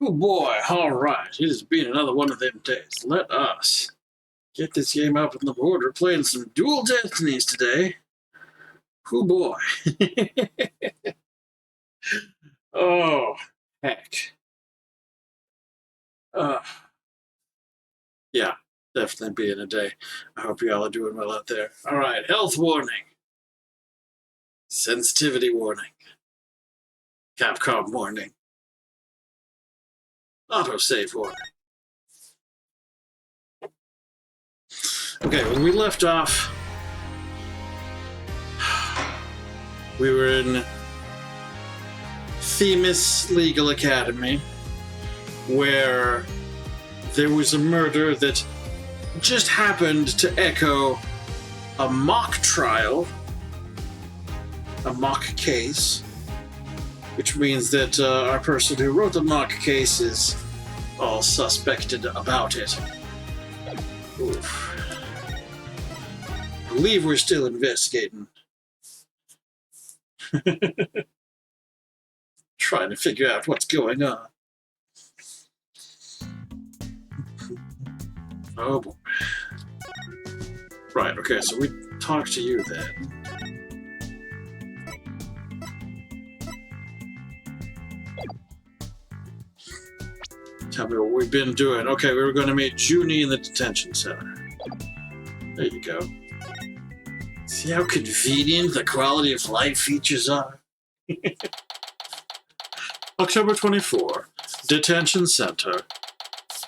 Oh boy, alright. It has been another one of them days. Let us get this game up on the board. We're playing some dual Destinies today. Oh boy. Oh, heck. Uh, yeah, definitely being a day. I hope you all are doing well out there. Alright, health warning. Sensitivity warning. Capcom warning. Autosave warning. Okay, when we left off, we were in Themis Legal Academy, where there was a murder that just happened to echo a mock trial, a mock case, which means that our person who wrote the mock case is all suspected about it. Oof. I believe we're still investigating. Trying to figure out what's going on. Oh boy. Right, okay, so we talked to you then. Tell me what we've been doing. Okay, we were going to meet Junie in the detention center. There you go. See how convenient the quality of life features are? October 24, detention center,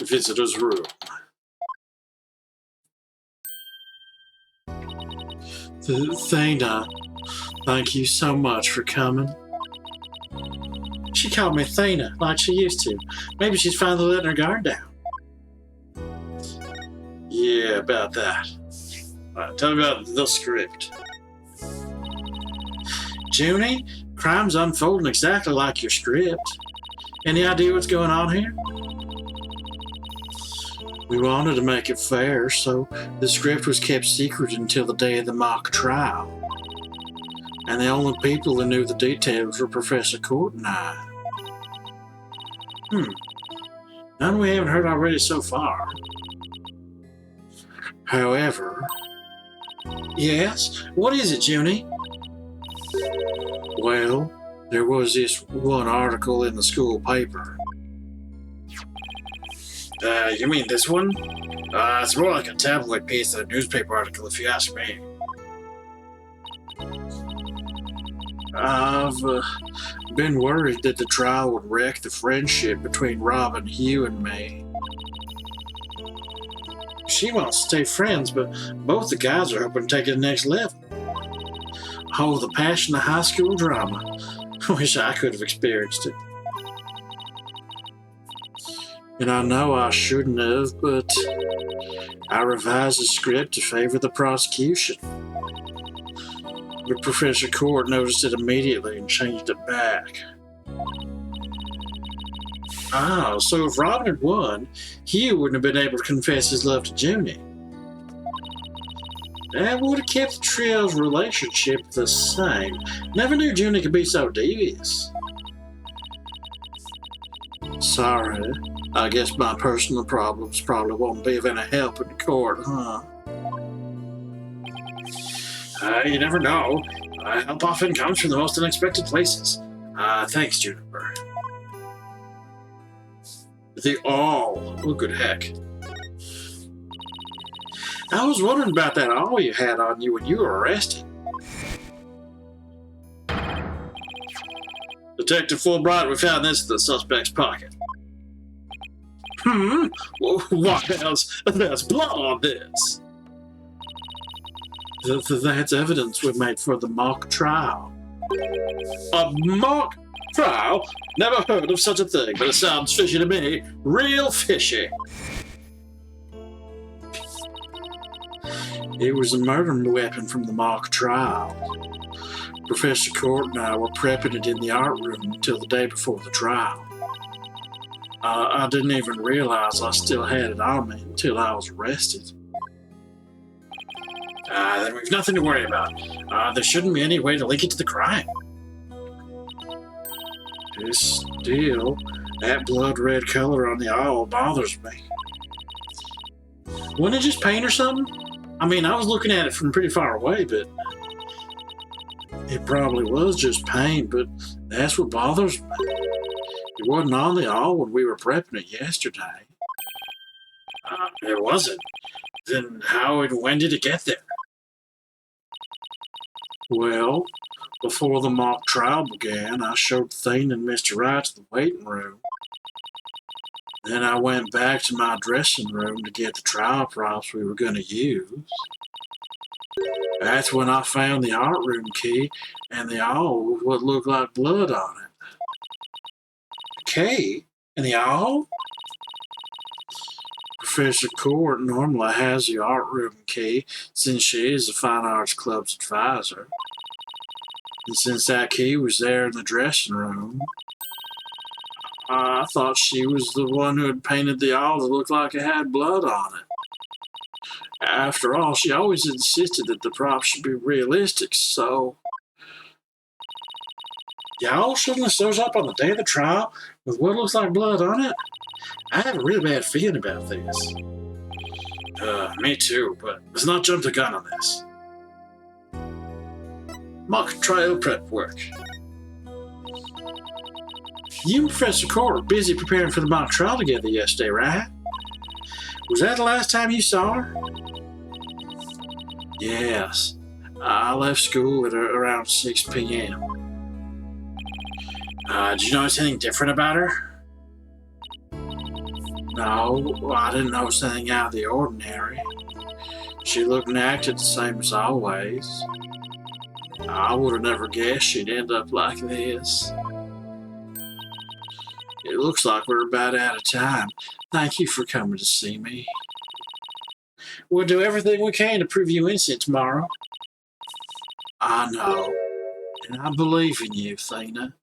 visitor's room. Thana, thank you so much for coming. She called me Thana, like she used to. Maybe she's finally letting her guard down. Yeah, about that. All right, tell me about the script. Junie, crime's unfolding exactly like your script. Any idea what's going on here? We wanted to make it fair, so the script was kept secret until the day of the mock trial. And the only people who knew the details were Professor Court and I. None we haven't heard already so far. However... Yes? What is it, Junie? Well, there was this one article in the school paper. You mean this one? It's more like a tabloid piece than a newspaper article, if you ask me. I've been worried that the trial would wreck the friendship between Robin, Hugh, and me. She wants to stay friends, but both the guys are hoping to take it to the next level. Oh, the passion of high school drama. Wish I could have experienced it. And I know I shouldn't have, but I revised the script to favor the prosecution. But Professor Court noticed it immediately and changed it back. Ah, so if Robin had won, Hugh wouldn't have been able to confess his love to Junie. That would have kept the trio's relationship the same. Never knew Junie could be so devious. Sorry, I guess my personal problems probably won't be of any help in court, huh? You never know. Help often comes from the most unexpected places. Thanks, Juniper. Oh, good heck. I was wondering about that awl you had on you when you were arrested. Detective Fulbright, we found this in the suspect's pocket. What else? There's blood on this. That's evidence we made for the mock trial. A mock trial? Never heard of such a thing, but it sounds fishy to me. Real fishy. It was a murder weapon from the mock trial. Professor Court and I were prepping it in the art room until the day before the trial. I didn't even realize I still had it on me until I was arrested. Then we've nothing to worry about. There shouldn't be any way to link it to the crime. Still, That blood red color on the owl bothers me. Wasn't it just paint or something? I mean, I was looking at it from pretty far away, but it probably was just paint, but that's what bothers me. It wasn't on the owl when we were prepping it yesterday. It wasn't. Then how and when did it get there? Well, before the mock trial began, I showed Thane and Mr. Wright to the waiting room. Then I went back to my dressing room to get the trial props we were going to use. That's when I found the art room key and the owl with what looked like blood on it. Key? And the owl? Professor Court normally has the art room key since she is the Fine Arts Club's advisor. And since that key was there in the dressing room, I thought she was the one who had painted the owl that looked like it had blood on it. After all, she always insisted that the props should be realistic, so the owl suddenly shows up on the day of the trial with what looks like blood on it? I have a real bad feeling about this. Me too, but let's not jump the gun on this. Mock trial prep work. You and Professor Court were busy preparing for the mock trial together yesterday, right? Was that the last time you saw her? Yes. I left school at around 6 p.m. Did you notice anything different about her? No, I didn't notice anything out of the ordinary. She looked and acted the same as always. I would have never guessed she'd end up like this. It looks like we're about out of time. Thank you for coming to see me. We'll do everything we can to prove you innocent tomorrow. I know, and I believe in you, Thena.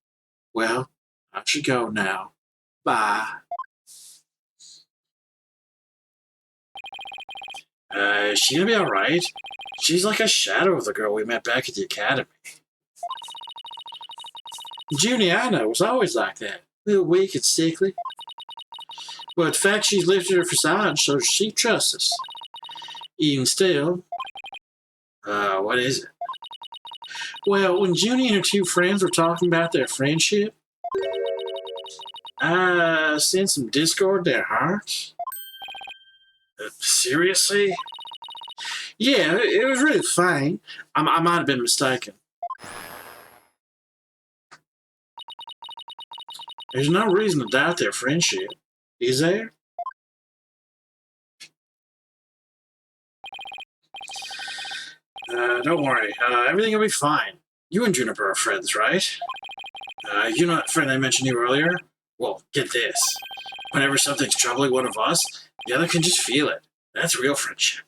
Well, I should go now. Bye. Is she gonna be alright? She's like a shadow of the girl we met back at the academy. Junie, I know, was always like that. A little weak and sickly. But the fact she's lifted her facade shows she trusts us. Even still, what is it? Well, when Junie and her two friends were talking about their friendship, I sensed some discord in their hearts. Seriously? Yeah, it was really fine. I might have been mistaken. There's no reason to doubt their friendship, is there? Don't worry. Everything will be fine. You and Juniper are friends, right? You know that friend I mentioned you earlier? Well, get this. Whenever something's troubling one of us, the other can just feel it. That's real friendship.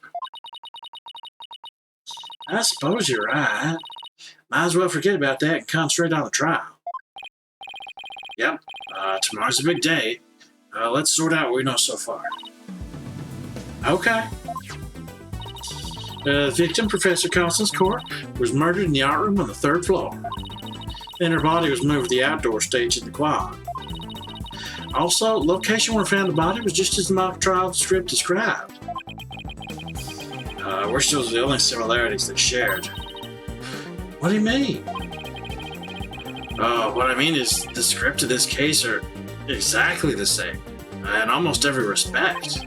I suppose you're right. Might as well forget about that and concentrate on the trial. Yep, tomorrow's a big day. Let's sort out what we know so far. Okay. The victim, Professor Constance Court, was murdered in the art room on the 3rd floor. Then her body was moved to the outdoor stage in the quad. Also, location where we found the body was just as the mock trial script described. We're still the only similarities they shared. What do you mean? What I mean is the script of this case are exactly the same, in almost every respect.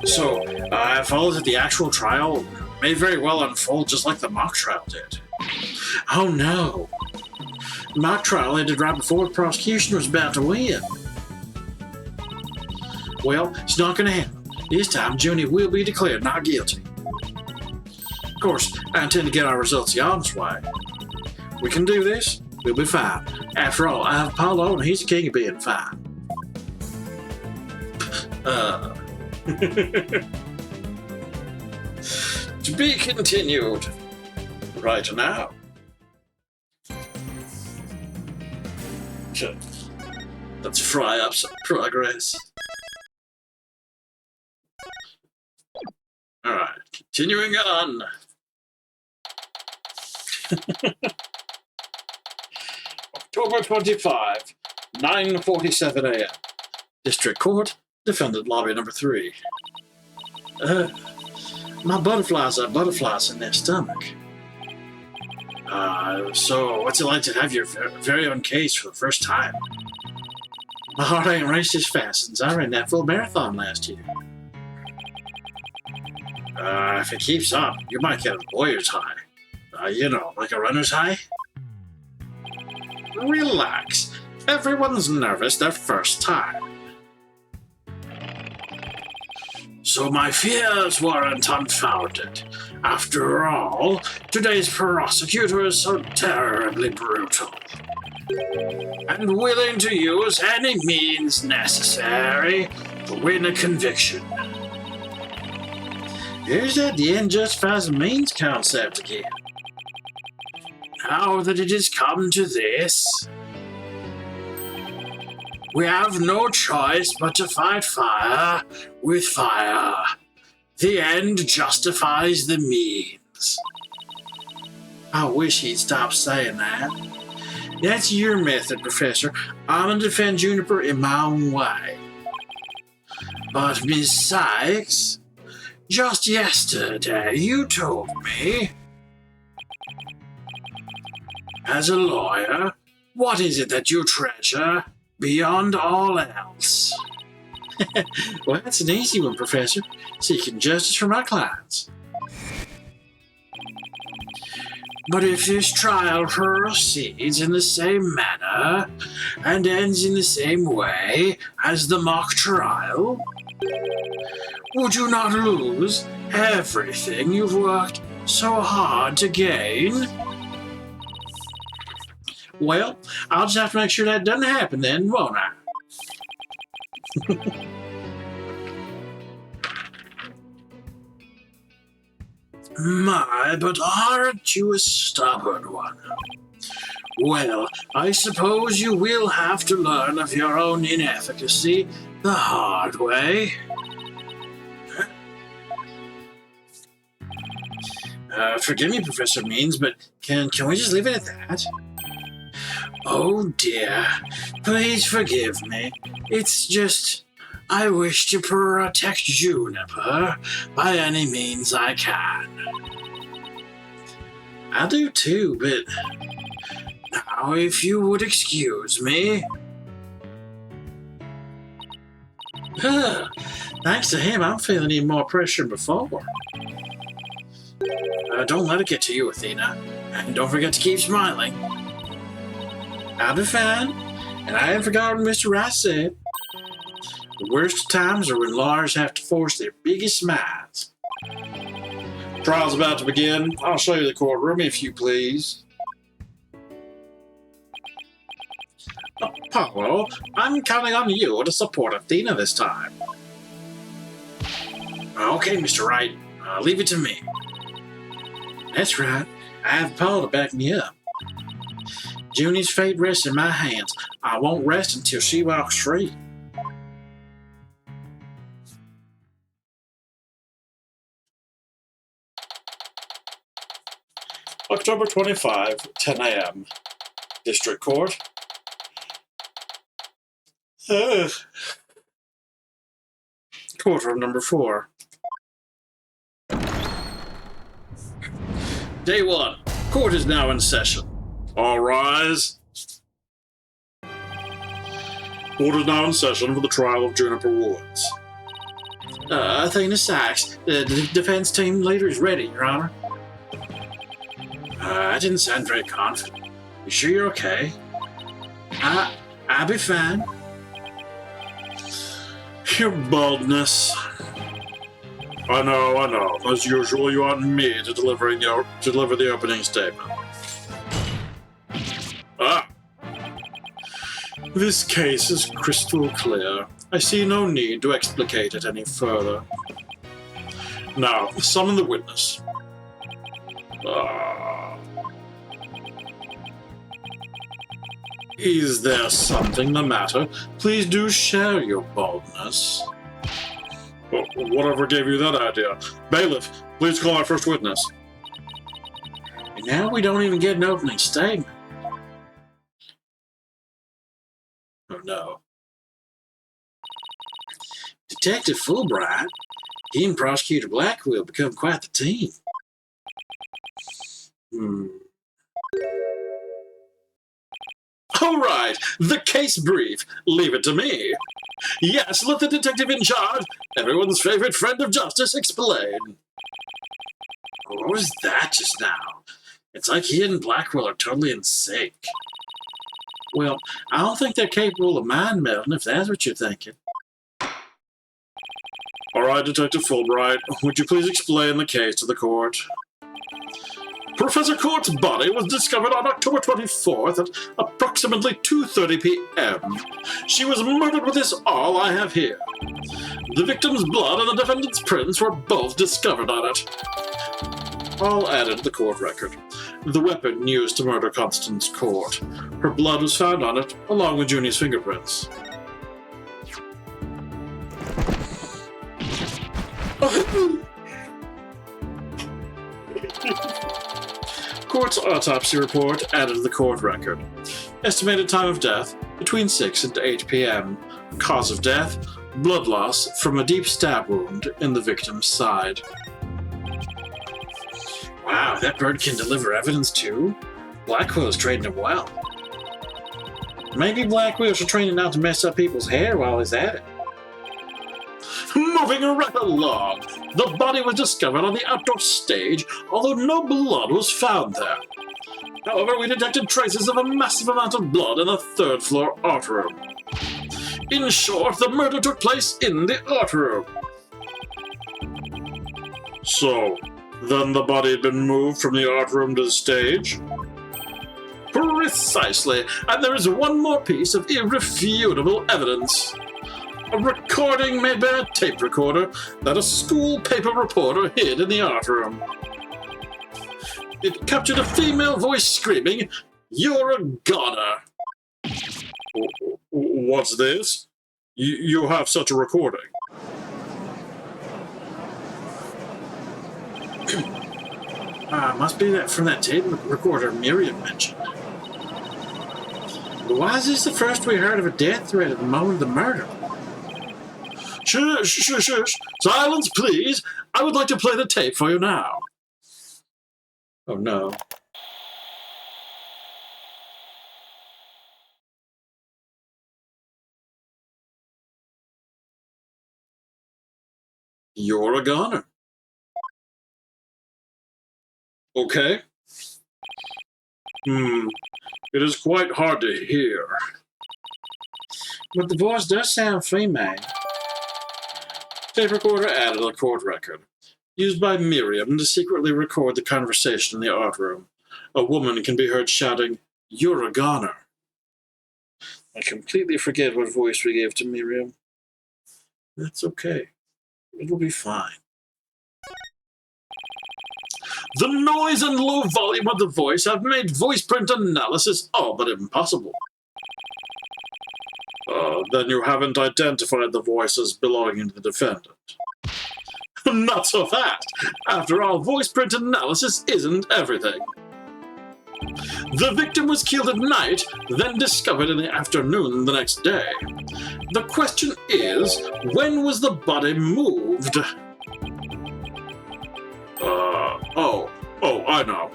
So, it follows that the actual trial may very well unfold just like the mock trial did. Oh no! The mock trial ended right before the prosecution was about to win. Well, it's not going to happen. This time, Junie will be declared not guilty. Of course, I intend to get our results the honest way. We can do this. We'll be fine. After all, I have Apollo, and he's the king of being fine. To be continued. Right now. Sure. Let's fry up some progress. Alright, continuing on. October 25, 9:47 a.m. District Court, Defendant Lobby number 3. My butterflies are butterflies in their stomach. So what's it like to have your very own case for the first time? My heart ain't raced as fast since I ran that full marathon last year. If it keeps up, you might get a lawyer's high. Like a runner's high. Relax. Everyone's nervous their first time. So my fears weren't unfounded. After all, today's prosecutor is so terribly brutal. And willing to use any means necessary to win a conviction. Here's that the end justifies the means concept again. Now that it has come to this, we have no choice but to fight fire with fire. The end justifies the means. I wish he'd stop saying that. That's your method, Professor. I'm gonna defend Juniper in my own way. But Miss Sykes, just yesterday you told me, as a lawyer, what is it that you treasure beyond all else? Well, that's an easy one, Professor. Seeking justice for my clients. But if this trial proceeds in the same manner and ends in the same way as the mock trial, would you not lose everything you've worked so hard to gain? Well, I'll just have to make sure that doesn't happen then, won't I? My, but aren't you a stubborn one? Well, I suppose you will have to learn of your own inefficacy the hard way. Forgive me, Professor Means, but can we just leave it at that? Oh dear, please forgive me. It's just, I wish to protect Juniper by any means I can. I do too, but now if you would excuse me. Thanks to him, I'm feeling even more pressure than before. Don't let it get to you, Athena. And don't forget to keep smiling. I'll be fine, and I haven't forgotten what Mr. Rice said. The worst times are when lawyers have to force their biggest smiles. Trial's about to begin. I'll show you the courtroom, if you please. Apollo, I'm counting on you to support Athena this time. Okay, Mr. Wright, leave it to me. That's right. I have Paul to back me up. Junie's fate rests in my hands. I won't rest until she walks free. October 25, 10 a.m. District Court. Courtroom number 4. Day 1. Court is now in session. All rise. Court is now in session for the trial of Juniper Woods. Athena Sykes, the defense team leader is ready, Your Honor. I didn't sound very confident. You sure you're okay? I'll be fine. Your baldness. I know. As usual, you want me to deliver the opening statement. This case is crystal clear. I see no need to explicate it any further. Now, summon the witness. Is there something the matter? Please do share your boldness. Well, whatever gave you that idea? Bailiff, please call our first witness. And now we don't even get an opening statement. Detective Fulbright, he and Prosecutor Blackwell become quite the team. All right, the case brief. Leave it to me. Yes, let the detective in charge, everyone's favorite friend of justice, explain. What was that just now? It's like he and Blackwell are totally in sync. Well, I don't think they're capable of mind melding, if that's what you're thinking. All right, Detective Fulbright, would you please explain the case to the court? Professor Court's body was discovered on October 24th at approximately 2:30 p.m. She was murdered with this all I have here. The victim's blood and the defendant's prints were both discovered on it. All added to the court record. The weapon used to murder Constance Court. Her blood was found on it, along with Junie's fingerprints. Court's autopsy report added to the court record. Estimated time of death, between 6 and 8 p.m. Cause of death, blood loss from a deep stab wound in the victim's side. Wow, that bird can deliver evidence too? Blackwell's trading it well. Maybe Blackwell should train it not to mess up people's hair while he's at it. Moving right along, the body was discovered on the outdoor stage, although no blood was found there. However, we detected traces of a massive amount of blood in the third-floor art room. In short, the murder took place in the art room. So, then the body had been moved from the art room to the stage? Precisely, and there is one more piece of irrefutable evidence. A recording made by a tape recorder that a school paper reporter hid in the art room. It captured a female voice screaming, "You're a goner." What's this? You have such a recording? Must be that from that tape recorder Miriam mentioned. Why is this the first we heard of a death threat at the moment of the murder? Shush, shush, shush. Silence, please. I would like to play the tape for you now. Oh, no. You're a goner. Okay. It is quite hard to hear. But the voice does sound female. Tape recorder added to the court record. Used by Miriam to secretly record the conversation in the art room. A woman can be heard shouting, "You're a goner." I completely forget what voice we gave to Miriam. That's okay. It'll be fine. The noise and low volume of the voice have made voice print analysis all but impossible. Then you haven't identified the voice as belonging to the defendant. Not so fast. After all, voice print analysis isn't everything. The victim was killed at night, then discovered in the afternoon the next day. The question is, when was the body moved? I know.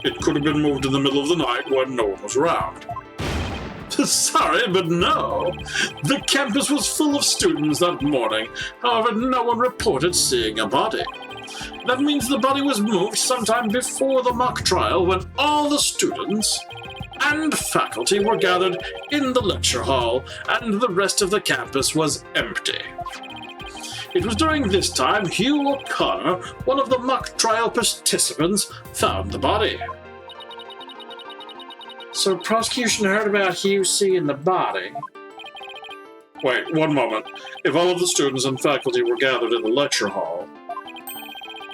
It could have been moved in the middle of the night when no one was around. Sorry, but no. The campus was full of students that morning. However, no one reported seeing a body. That means the body was moved sometime before the mock trial when all the students and faculty were gathered in the lecture hall and the rest of the campus was empty. It was during this time Hugh O'Connor, one of the mock trial participants, found the body. So prosecution heard about Hugh seeing the body. Wait, one moment. If all of the students and faculty were gathered in the lecture hall,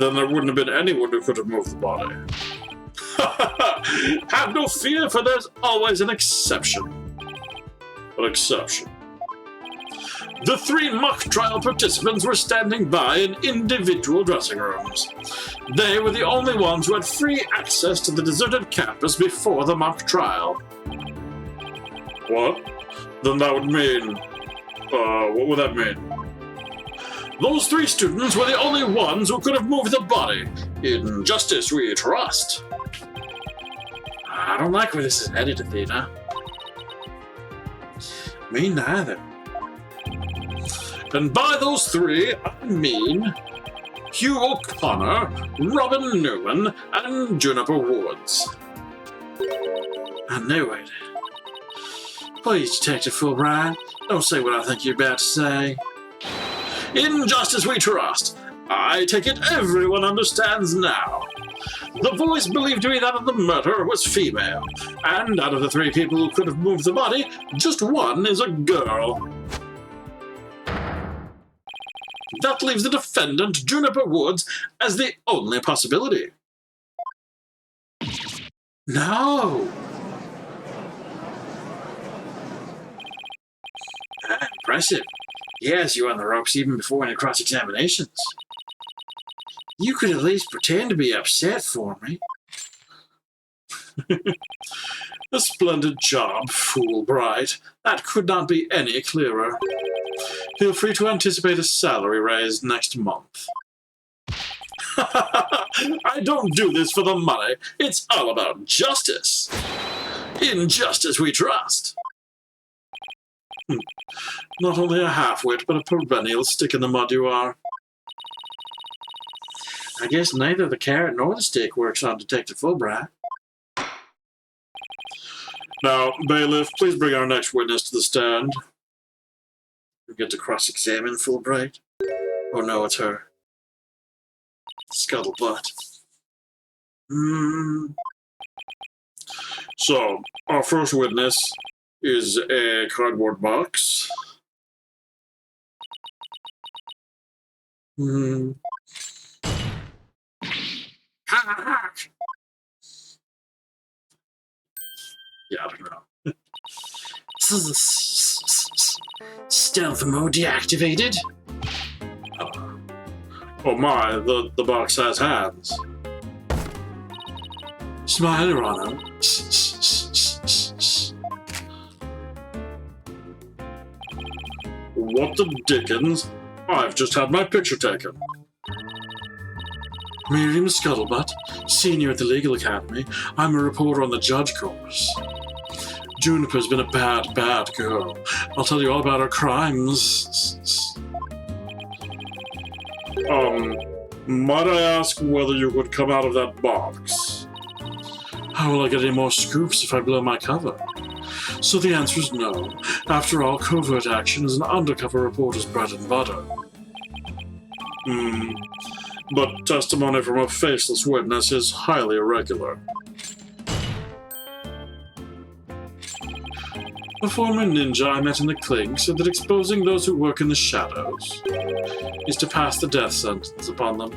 then there wouldn't have been anyone who could have moved the body. Have no fear, for there's always an exception. An exception. The 3 mock trial participants were standing by in individual dressing rooms. They were the only ones who had free access to the deserted campus before the mock trial. What? Then that would mean... what would that mean? Those 3 students were the only ones who could have moved the body. In justice we trust. I don't like where this is headed, Athena. Me neither. And by those 3, I mean Hugh O'Connor, Robin Newman, and Juniper Woods. I knew it. Please, Detective Fulbright, don't say what I think you're about to say. In justice we trust. I take it everyone understands now. The voice believed to be that of the murderer was female, and out of the 3 people who could have moved the body, just 1 is a girl. That leaves the defendant, Juniper Woods, as the only possibility. No! Impressive. He has you on the ropes even before any cross-examinations. You could at least pretend to be upset for me. A splendid job, Fulbright. That could not be any clearer. Feel free to anticipate a salary raise next month. I don't do this for the money. It's all about justice. In justice we trust. Not only a half-wit, but a perennial stick in the mud you are. I guess neither the carrot nor the stick works on Detective Fulbright. Now, bailiff, please bring our next witness to the stand. We get to cross-examine Fulbright. Oh no, it's her. Scuttlebutt. So, our first witness is a cardboard box. Yeah, I don't know. Stealth mode deactivated. Oh my, the box has hands. Smile, Rano. What the dickens? I've just had my picture taken. Miriam Scuttlebutt, senior at the Legal Academy. I'm a reporter on the judge course. Juniper's been a bad, bad girl. I'll tell you all about her crimes. Might I ask whether you would come out of that box? How will I get any more scoops if I blow my cover? So the answer is no. After all, covert action is an undercover reporter's bread and butter. But testimony from a faceless witness is highly irregular. A former ninja I met in the clink said that exposing those who work in the shadows is to pass the death sentence upon them.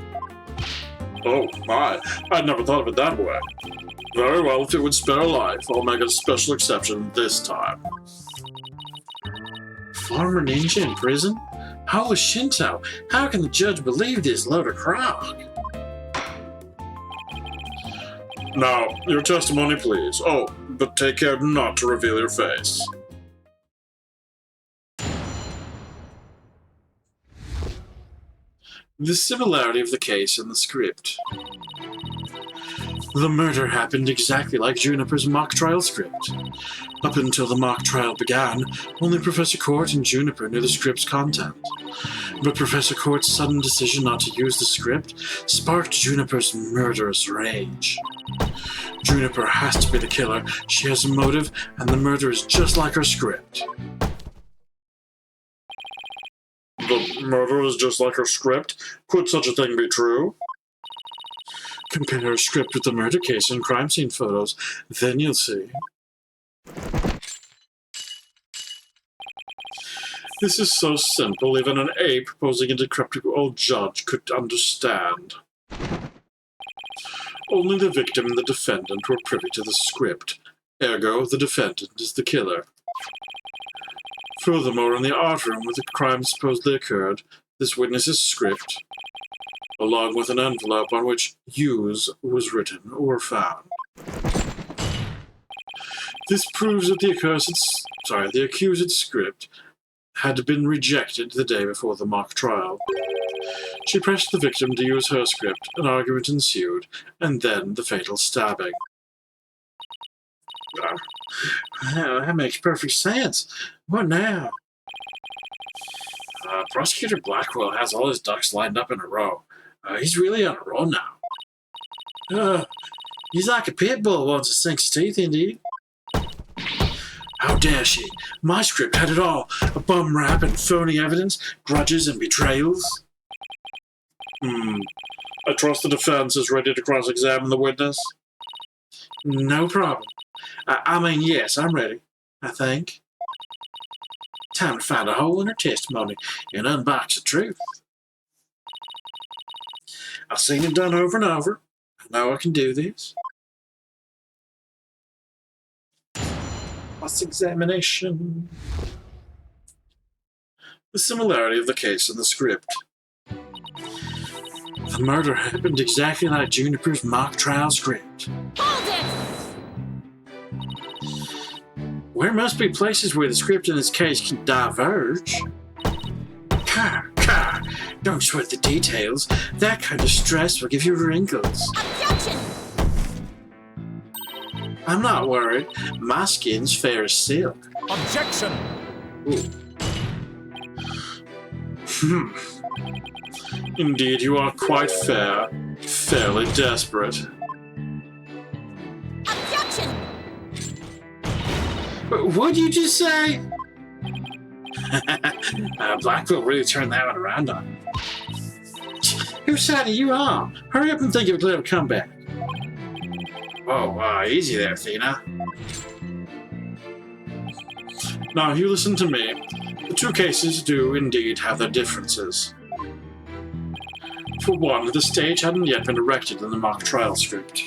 Oh my, I'd never thought of it that way. Very well, if it would spare a life, I'll make a special exception this time. Former ninja in prison? How was Shinto? How can the judge believe this load of crock? Now, your testimony, please. Oh, but take care not to reveal your face. The similarity of the case and the script. The murder happened exactly like Juniper's mock trial script. Up until the mock trial began, only Professor Court and Juniper knew the script's content. But Professor Court's sudden decision not to use the script sparked Juniper's murderous rage. Juniper has to be the killer. She has a motive, and the murder is just like her script. The murder is just like her script? Could such a thing be true? Compare her script with the murder case and crime scene photos, then you'll see. This is so simple, even an ape posing a decrepit old judge could understand. Only the victim and the defendant were privy to the script. Ergo, the defendant is the killer. Furthermore, in the art room where the crime supposedly occurred, this witness's script, along with an envelope on which "use" was written, were found. This proves that the accused's script had been rejected the day before the mock trial. She pressed the victim to use her script, an argument ensued, and then the fatal stabbing. That makes perfect sense. What now? Prosecutor Blackwell has all his ducks lined up in a row. He's really on a roll now. He's like a pit bull once it sinks his teeth, indeed. How dare she? My script had it all. A bum rap and phony evidence, grudges and betrayals. I trust the defense is ready to cross-examine the witness. No problem. I mean, yes, I'm ready, I think. Time to find a hole in her testimony and unbox the truth. I've seen it done over and over. I know I can do this. Cross-examination. The similarity of the case and the script. The murder happened exactly like Juniper's mock trial script. Hold it! There must be places where the script in this case can diverge. Don't sweat the details. That kind of stress will give you wrinkles. Objection! I'm not worried. My skin's fair as silk. Objection! Indeed, you are quite fair. Fairly desperate. Objection! What'd you just say? Blackwell really turned that one around on you. Whose side are you on? Hurry up and think of a clever comeback. Oh, easy there, Athena. Now, you listen to me. The two cases do indeed have their differences. For one, the stage hadn't yet been erected in the mock trial script.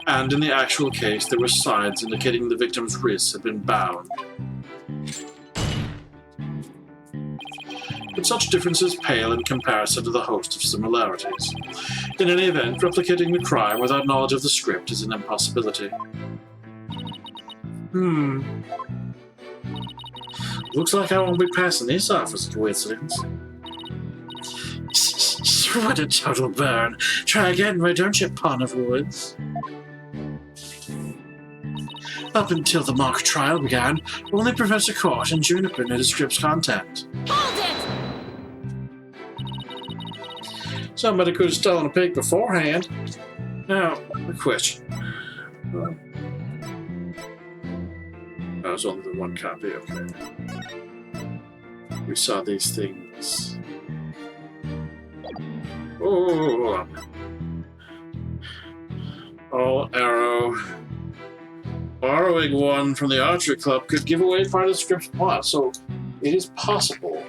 And in the actual case, there were signs indicating the victim's wrists had been bound. But such differences pale in comparison to the host of similarities. In any event, replicating the crime without knowledge of the script is an impossibility. Looks like I won't be passing this off as a coincidence. What a total burn. Try again, why don't you, Pawn of Woods? Up until the mock trial began, only Professor Court and Juniper knew the script's content. Hold it! Somebody could have stolen a pig beforehand. Now, a question. That was only the one copy, okay. We saw these things. Oh, arrow. Borrowing one from the archery club could give away part of the script's plot, so it is possible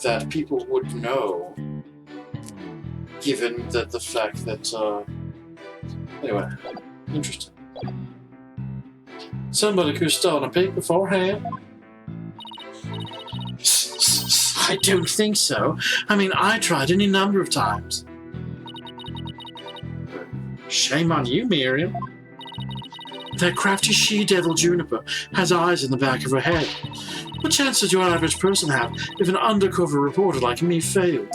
that people would know, given that the fact that, anyway, interesting. Somebody could have stolen a pig beforehand. I don't think so. I mean, I tried any number of times. Shame on you, Miriam. That crafty she-devil Juniper has eyes in the back of her head. What chance does your average person have if an undercover reporter like me failed?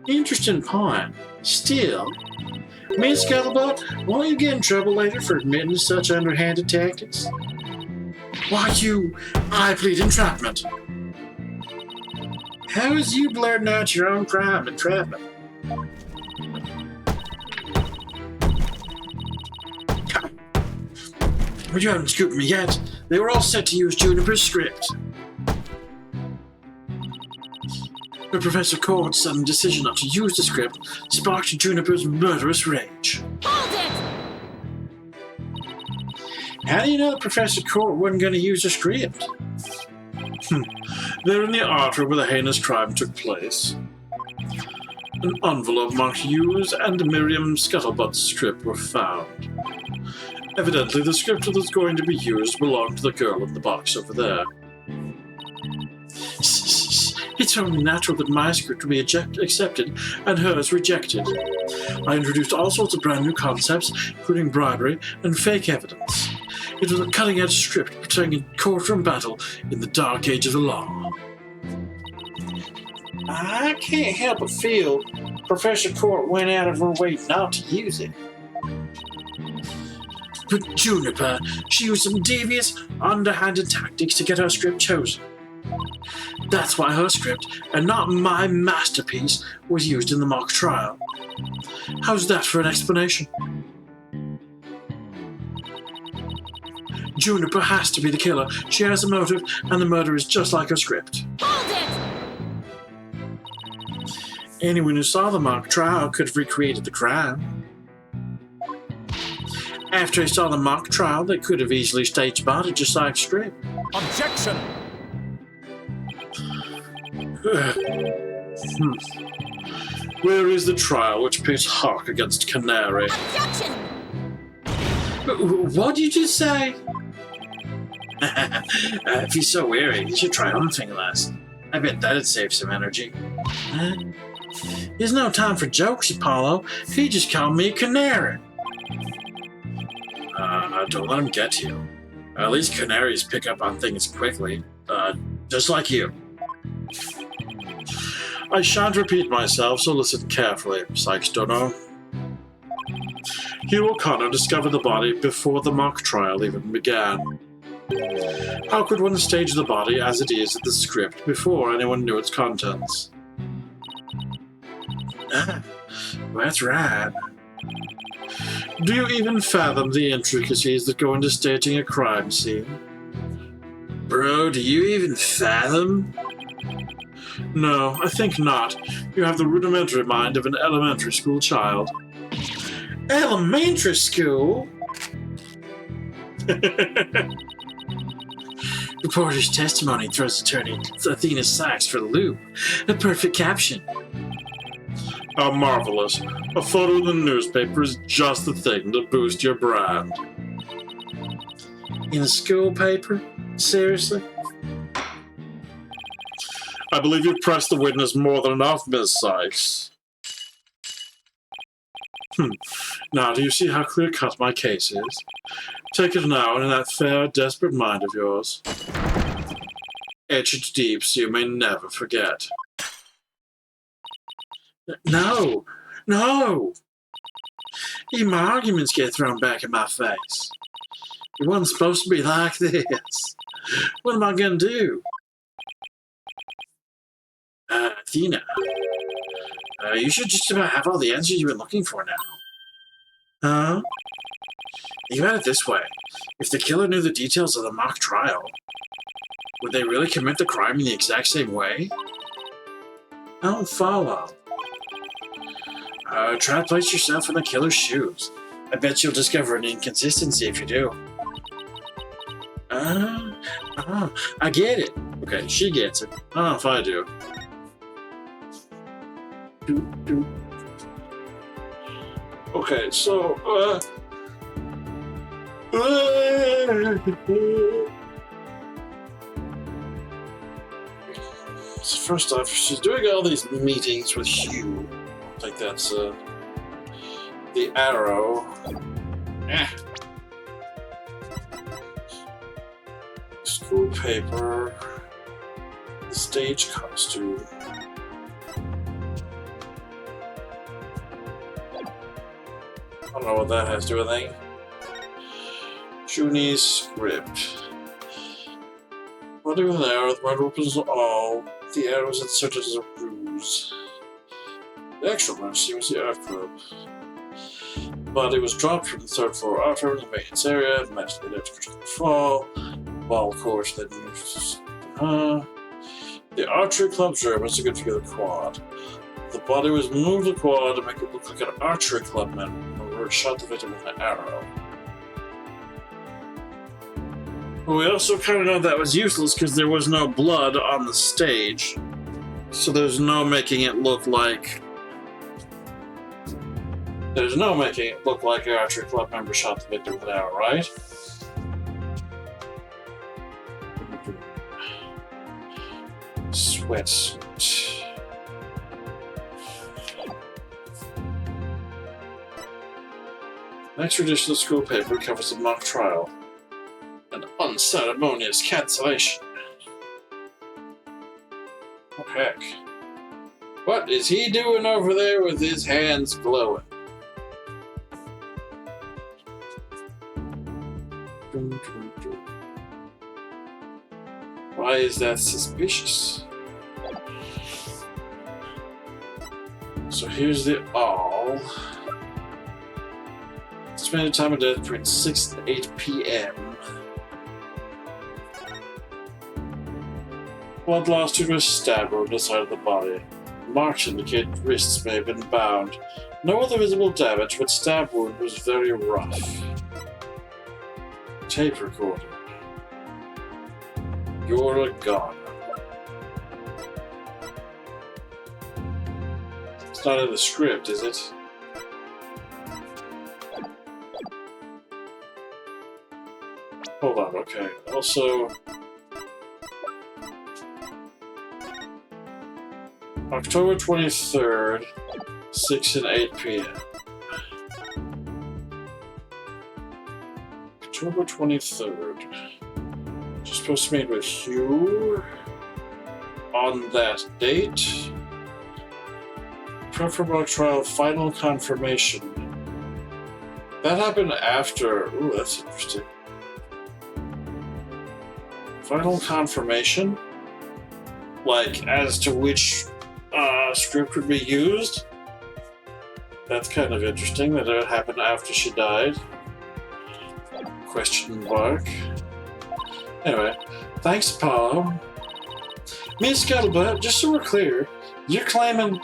Interesting point. Still, Miss Scuttlebutt, won't you get in trouble later for admitting to such underhanded tactics? Why, I plead entrapment. How is you blurting out your own crime, entrapment? But you haven't scooped me yet. They were all set to use Juniper's script. But Professor Court's sudden decision not to use the script sparked Juniper's murderous rage. Hold it! How do you know that Professor Court wasn't going to use the script? There in the artery where the heinous crime took place. An envelope marked Hughes and Miriam Scuttlebutt's script were found. Evidently, the script that was going to be used belonged to the girl in the box over there. It's only natural that my script would be accepted and hers rejected. I introduced all sorts of brand new concepts, including bribery and fake evidence. It was a cutting-edge script portraying a courtroom battle in the dark age of the law. I can't help but feel Professor Court went out of her way not to use it. But Juniper, she used some devious, underhanded tactics to get her script chosen. That's why her script, and not my masterpiece, was used in the mock trial. How's that for an explanation? Juniper has to be the killer. She has a motive, and the murder is just like her script. Hold it! Anyone who saw the mock trial could have recreated the crime. After they saw the mock trial, they could have easily staged body just like script. Objection! Where is the trial which pits Hawk against Canary? Objection! What did you just say? If he's so weary, he should try humping less. I bet that'd save some energy. There's no time for jokes, Apollo. He just called me a canary. Don't let him get to you. At least canaries pick up on things quickly. Just like you. I shan't repeat myself, so listen carefully, Sykes-Dono. Hugh O'Connor discovered the body before the mock trial even began. How could one stage the body as it is in the script before anyone knew its contents? That's right. Do you even fathom the intricacies that go into staging a crime scene? Bro, do you even fathom? No, I think not. You have the rudimentary mind of an elementary school child. Elementary school? Reporter's testimony throws attorney Athena Sykes for the loop. A perfect caption. How marvelous. A photo in the newspaper is just the thing to boost your brand. In a school paper? Seriously? I believe you've pressed the witness more than enough, Miss Sykes. Now, do you see how clear-cut my case is? Take it now, and in that fair, desperate mind of yours. Etch it deep so you may never forget. No! No! Even my arguments get thrown back in my face. It wasn't supposed to be like this. What am I gonna do? Athena. You should just about have all the answers you've been looking for now. Huh? Think about it this way. If the killer knew the details of the mock trial, would they really commit the crime in the exact same way? I don't follow. Try to place yourself in the killer's shoes. I bet you'll discover an inconsistency if you do. I get it. Okay, she gets it. I don't know if I do. Okay, so, so first off, she's doing all these meetings with Hugh. I think that's, the arrow. School paper. The stage costume. I don't know what that has to do with anything. Junie's script. What do with an arrow? The murder opens all. The arrow is inserted as a ruse. The actual murder scene was the art club. The body was dropped from the third floor art room in the maintenance area. Matched the electrical fall. Ball court then moved. The archery club's room was to get together quad. The body was moved to the quad to make it look like an archery club member who shot the victim with an arrow. But we also kind of know that was useless because there was no blood on the stage. So there's no making it look like... There's no making it look like an archery club member shot the victim with an arrow, right? Sweatsuit. Next traditional school paper covers the mock trial. Unceremonious cancellation. Oh, heck. What is he doing over there with his hands glowing? Why is that suspicious? So here's the all. Estimated time of death between 6 and 8 p.m. Blood loss due to a stab wound on the side of the body. Marks indicate wrists may have been bound. No other visible damage, but stab wound was very rough. Tape recorder. You're a goner. It's not in the script, is it? Hold on, okay. Also, October 23rd, 6 and 8 p.m. October 23rd. She's supposed to meet with Hugh on that date. Preferable trial final confirmation. That happened after. Ooh, that's interesting. Final confirmation? Like, as to which script would be used? That's kind of interesting that it happened after she died. Question mark. Anyway, thanks, Paul. Miss Scuttlebutt, just so we're clear, you're claiming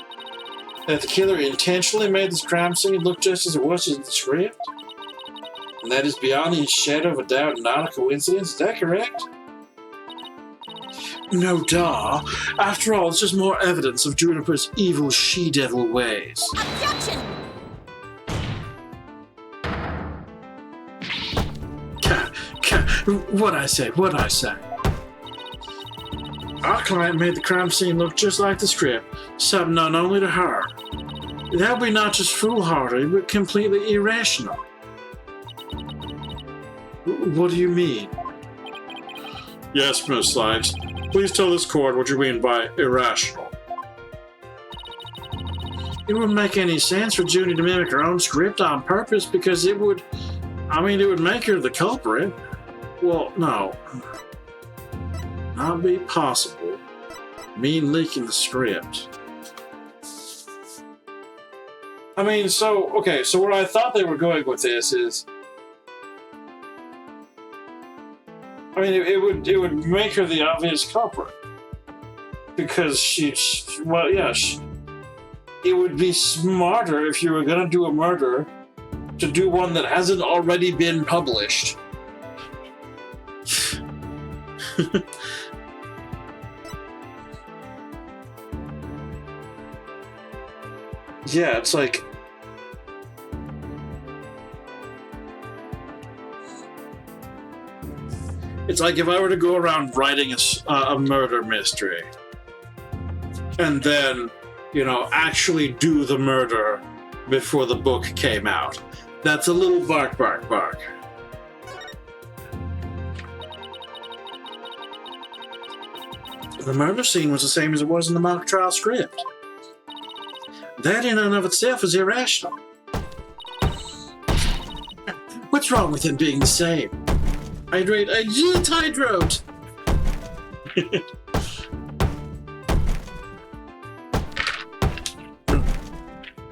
that the killer intentionally made this crime scene look just as it was in the script? And that is beyond the shadow of a doubt not a coincidence, is that correct? No, duh. After all, it's just more evidence of Juniper's evil she-devil ways. Objection! What'd I say? Our client made the crime scene look just like the script, something known only to her. That would be not just foolhardy, but completely irrational. What do you mean? Yes, Miss Sykes. Please tell this court what you mean by irrational. It wouldn't make any sense for Junie to mimic her own script on purpose because it would make her the culprit. Well, no. Not be possible. Mean leaking the script. So where I thought they were going with this is, it would make her the obvious culprit. Because it would be smarter if you were going to do a murder to do one that hasn't already been published. Yeah, it's like... It's like if I were to go around writing a murder mystery and then, actually do the murder before the book came out. That's a little bark. The murder scene was the same as it was in the mock trial script. That in and of itself is irrational. What's wrong with him being the same? Hydrate, I just hydrate!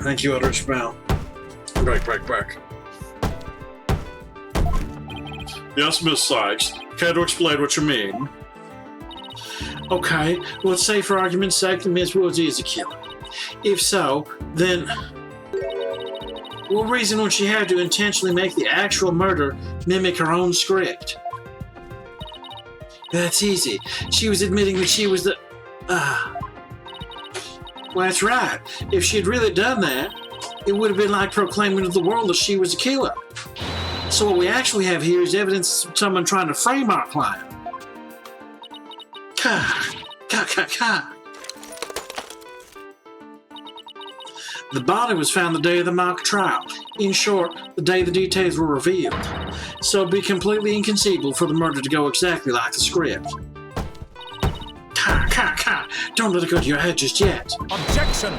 Thank you, Elder Smell. Back. Yes, Miss Sykes. Care to explain what you mean? Okay, let's say for argument's sake that Miss Woodsy is a killer. If so, then what reason would she have to intentionally make the actual murder mimic her own script? That's easy. She was admitting that she was the... Well, that's right. If she had really done that, it would have been like proclaiming to the world that she was a killer. So what we actually have here is evidence of someone trying to frame our client. The body was found the day of the mock trial. In short, the day the details were revealed. so it'd be completely inconceivable for the murder to go exactly like the script. Don't let it go to your head just yet. Objection!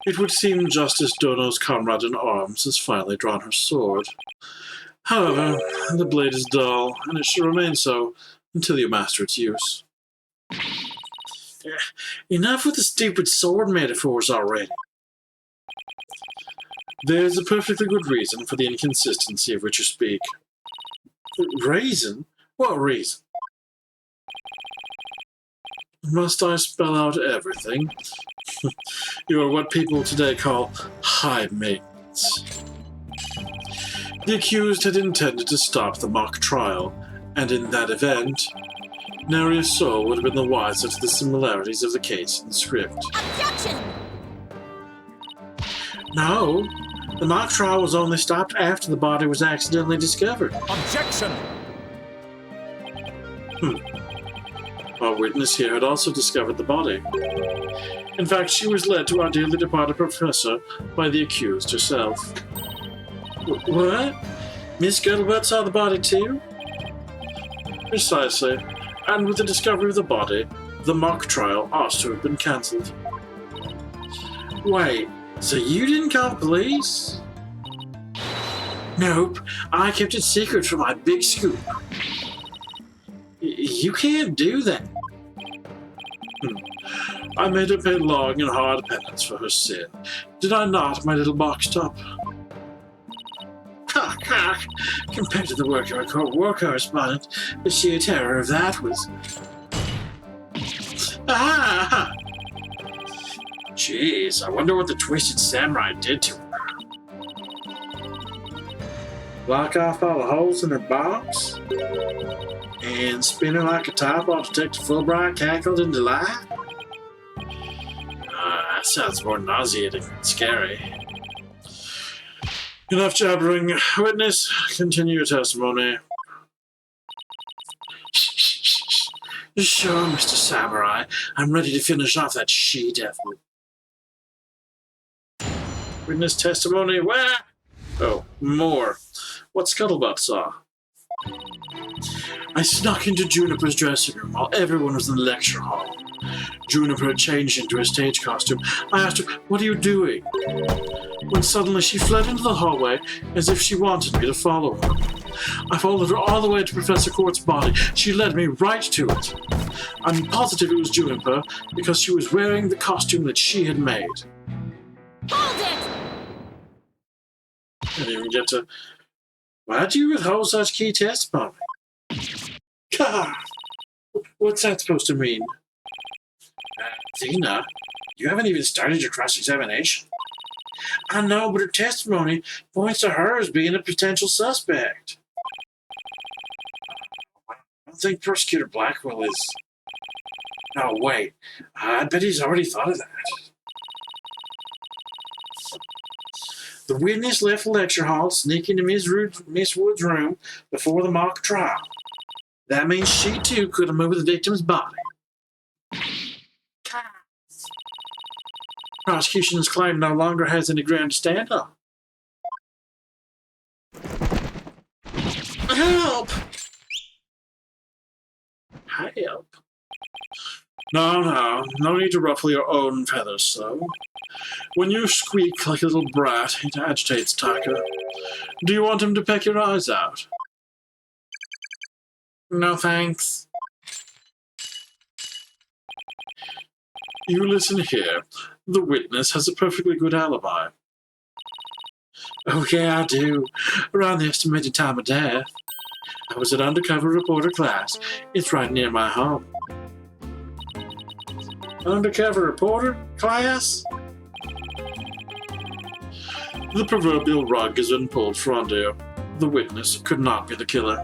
It would seem Justice Dono's comrade in arms has finally drawn her sword. However, the blade is dull, and it should remain so until you master its use. Enough with the stupid sword metaphors already. There's a perfectly good reason for the inconsistency of which you speak. Reason? What reason? Must I spell out everything? You are what people today call high maintenance. The accused had intended to stop the mock trial, and in that event, nary a soul would have been the wiser to the similarities of the case and the script. Objection! No, the mock trial was only stopped after the body was accidentally discovered. Objection! Our witness here had also discovered the body. In fact, she was led to our dearly departed professor by the accused herself. What? Miss Scuttlebutt saw the body too? Precisely. And with the discovery of the body, the mock trial ought to have been cancelled. Wait, so you didn't call the police? Nope, I kept it secret for my big scoop. You can't do that. I made her pay long and hard penance for her sin. Did I not, my little box top? Compared to the work of a war correspondent, the sheer terror of that was... Ah! Jeez, I wonder what the twisted samurai did to her. Block off all the holes in her box? And spin her like a top while Detective Fulbright cackled in delight? That sounds more nauseating than scary. Enough jabbering. Witness, continue your testimony. Sure, Mr. Samurai. I'm ready to finish off that she-devil. Witness testimony, where? Oh, more. What Scuttlebutt saw. I snuck into Juniper's dressing room while everyone was in the lecture hall. Juniper had changed into her stage costume. I asked her, "What are you doing?" When suddenly she fled into the hallway as if she wanted me to follow her. I followed her all the way to Professor Court's body. She led me right to it. I'm positive it was Juniper because she was wearing the costume that she had made. Hold it! I didn't even get to... Why'd you withhold such key testimony? God! What's that supposed to mean? Tina, you haven't even started your cross-examination. I know, but her testimony points to her as being a potential suspect. I don't think Prosecutor Blackwell is... No, wait. I bet he's already thought of that. The witness left the lecture hall, sneaking to Miss Wood's room before the mock trial. That means she, too, could have moved the victim's body. Prosecution's claim no longer has any ground to stand on. Help! Help? No need to ruffle your own feathers, so. When you squeak like a little brat, it agitates Taka. Do you want him to peck your eyes out? No thanks. You listen here. The witness has a perfectly good alibi. Oh yeah, I do. Around the estimated time of death. I was at undercover reporter class. It's right near my home. Undercover reporter class? The proverbial rug has been pulled from you. The witness could not be the killer.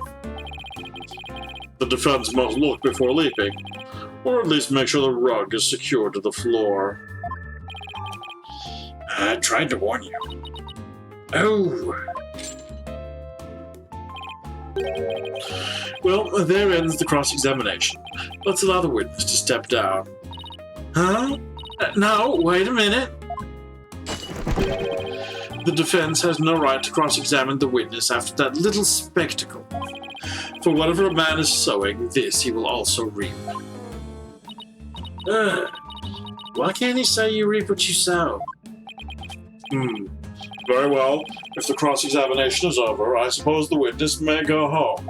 The defense must look before leaping, or at least make sure the rug is secured to the floor. I tried to warn you. Oh. Well, there ends the cross-examination. Let's allow the witness to step down. Huh? No, wait a minute. The the defense has no right to cross-examine the witness after that little spectacle. For whatever a man is sowing, this he will also reap. Why can't he say you reap what you sow? Very well. If the cross-examination is over, I suppose the witness may go home.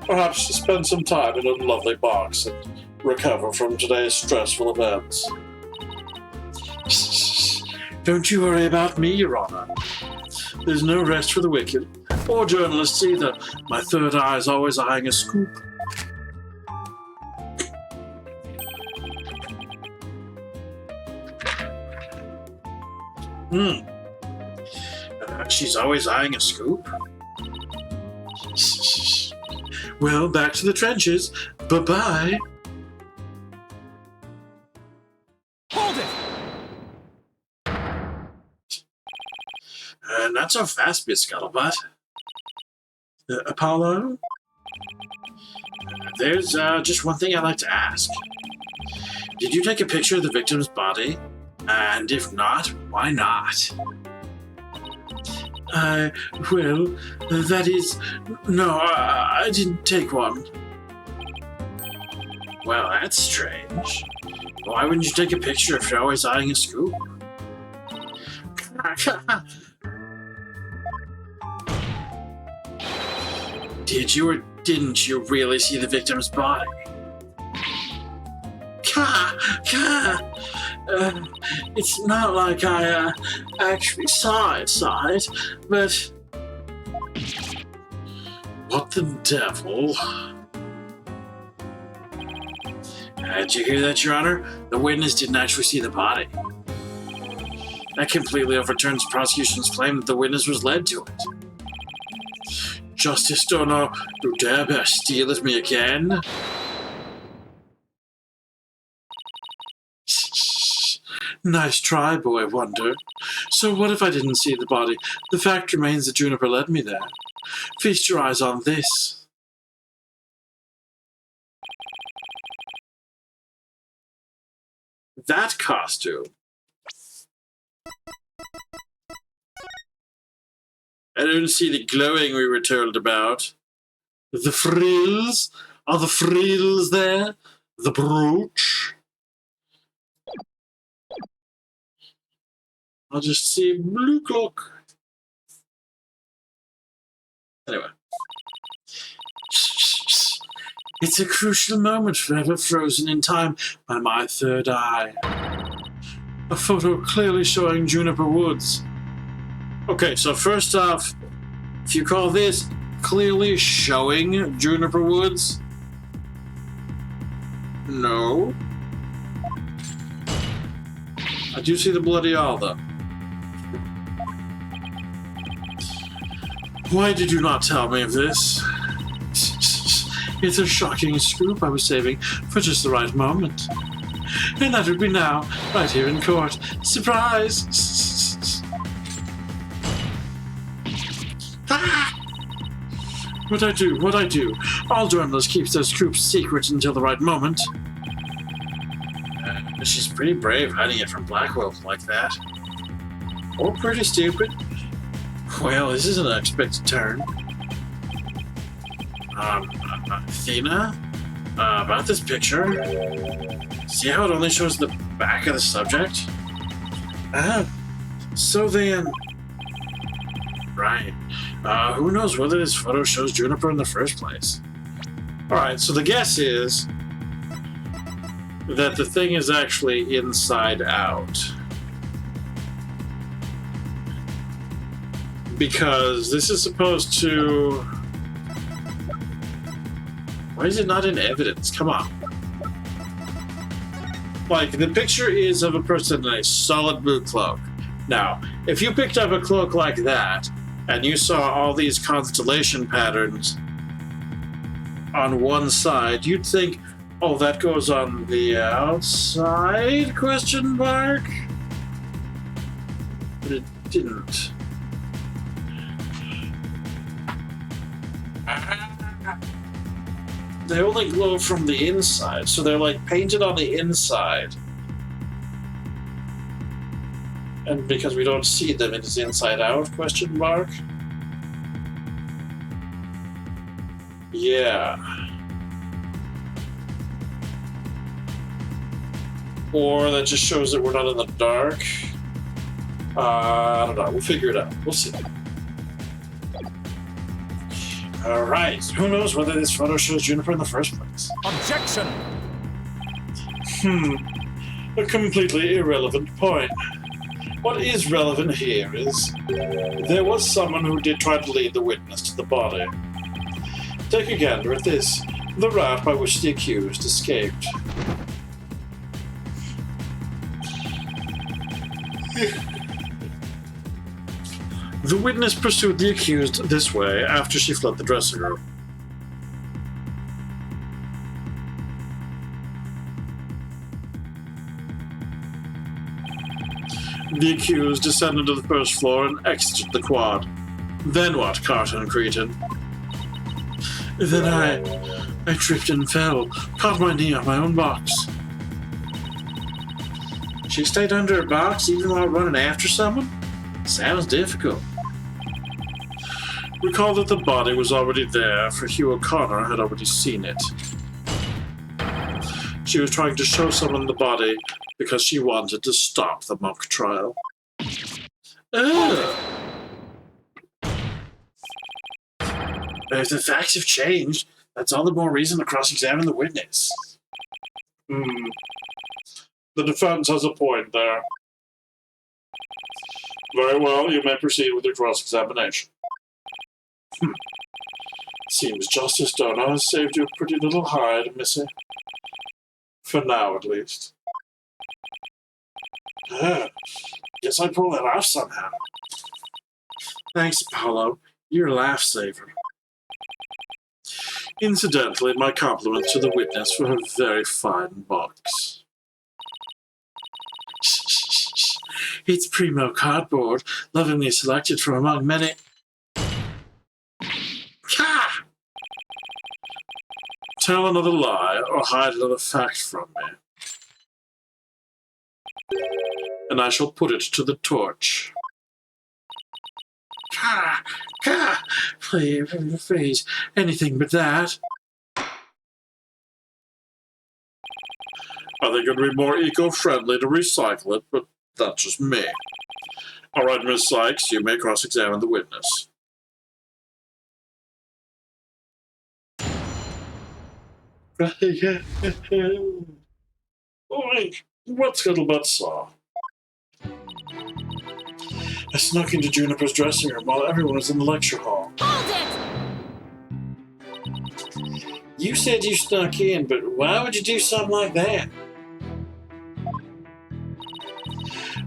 Perhaps to spend some time in a lovely box and recover from today's stressful events. Don't you worry about me, Your Honor. There's no rest for the wicked, or journalists either. My third eye is always eyeing a scoop. She's always eyeing a scoop? Well, back to the trenches. Bye-bye. Hold it! Not so fast, Miss Scuttlebutt. Apollo? There's just one thing I'd like to ask. Did you take a picture of the victim's body? And if not, why not? Well, that is... No, I didn't take one. Well, that's strange. Why wouldn't you take a picture if you're always eyeing a scoop? Did you or didn't you really see the victim's body? It's not like I actually saw it, but... What the devil? Did you hear that, Your Honor? The witness didn't actually see the body. That completely overturns the prosecution's claim that the witness was led to it. Justice Stono, you dare steal at me again? Nice try, boy wonder. So what if I didn't see the body? The fact remains that Juniper led me there. Feast your eyes on this. That costume. I don't see the glowing we were told about. The frills? Are the frills there? The brooch? I'll just see blue cloak. Anyway. It's a crucial moment forever frozen in time by my third eye. A photo clearly showing Juniper Woods. Okay, so first off, if you call this clearly showing Juniper Woods, no. I do see the bloody all, though. Why did you not tell me of this? It's a shocking scoop I was saving for just the right moment. And that would be now, right here in court. Surprise! What'd I do? All journalists keep their scoops secret until the right moment. She's pretty brave hiding it from Blackwell like that. Or pretty stupid. Well, this is an unexpected turn. Athena? About this picture? See how it only shows the back of the subject? So then... Right. Who knows whether this photo shows Juniper in the first place? Alright, so the guess is that the thing is actually inside out. Because this is supposed to... Why is it not in evidence? Come on. Like, the picture is of a person in a solid blue cloak. Now, if you picked up a cloak like that, and you saw all these constellation patterns on one side, you'd think, oh, that goes on the outside, question mark? But it didn't. They only glow from the inside, so they're like painted on the inside. And because we don't see them, it is inside out, question mark? Yeah. Or that just shows that we're not in the dark. I don't know. We'll figure it out. We'll see. Alright. Who knows whether this photo shows Juniper in the first place? Objection! A completely irrelevant point. What is relevant here is there was someone who did try to lead the witness to the body. Take a gander at this. The route by which the accused escaped. The witness pursued the accused this way after she fled the dressing room. The accused descended to the first floor and exited the quad. Then what, Carton Cretin? Then I tripped and fell, caught my knee on my own box. She stayed under her box even while running after someone? Sounds difficult. Recall that the body was already there, for Hugh O'Connor had already seen it. She was trying to show someone the body because she wanted to stop the mock trial. Ugh. If the facts have changed, that's all the more reason to cross-examine the witness. The defense has a point there. Very well, you may proceed with your cross-examination. Seems Justice Dono has saved your pretty little hide, Missy. For now, at least. Guess I pulled that off somehow. Thanks, Apollo. You're a laugh-saver. Incidentally, my compliments to the witness for her very fine box. It's primo cardboard, lovingly selected from among many. Ha! Tell another lie or hide another fact from me, and I shall put it to the torch. Ha! Ha! Please, anything but that. I think it would be more eco-friendly to recycle it, but that's just me. All right, Miss Sykes, you may cross-examine the witness. What Scuttlebutt saw? I snuck into Juniper's dressing room while everyone was in the lecture hall. Hold it! You said you snuck in, but why would you do something like that?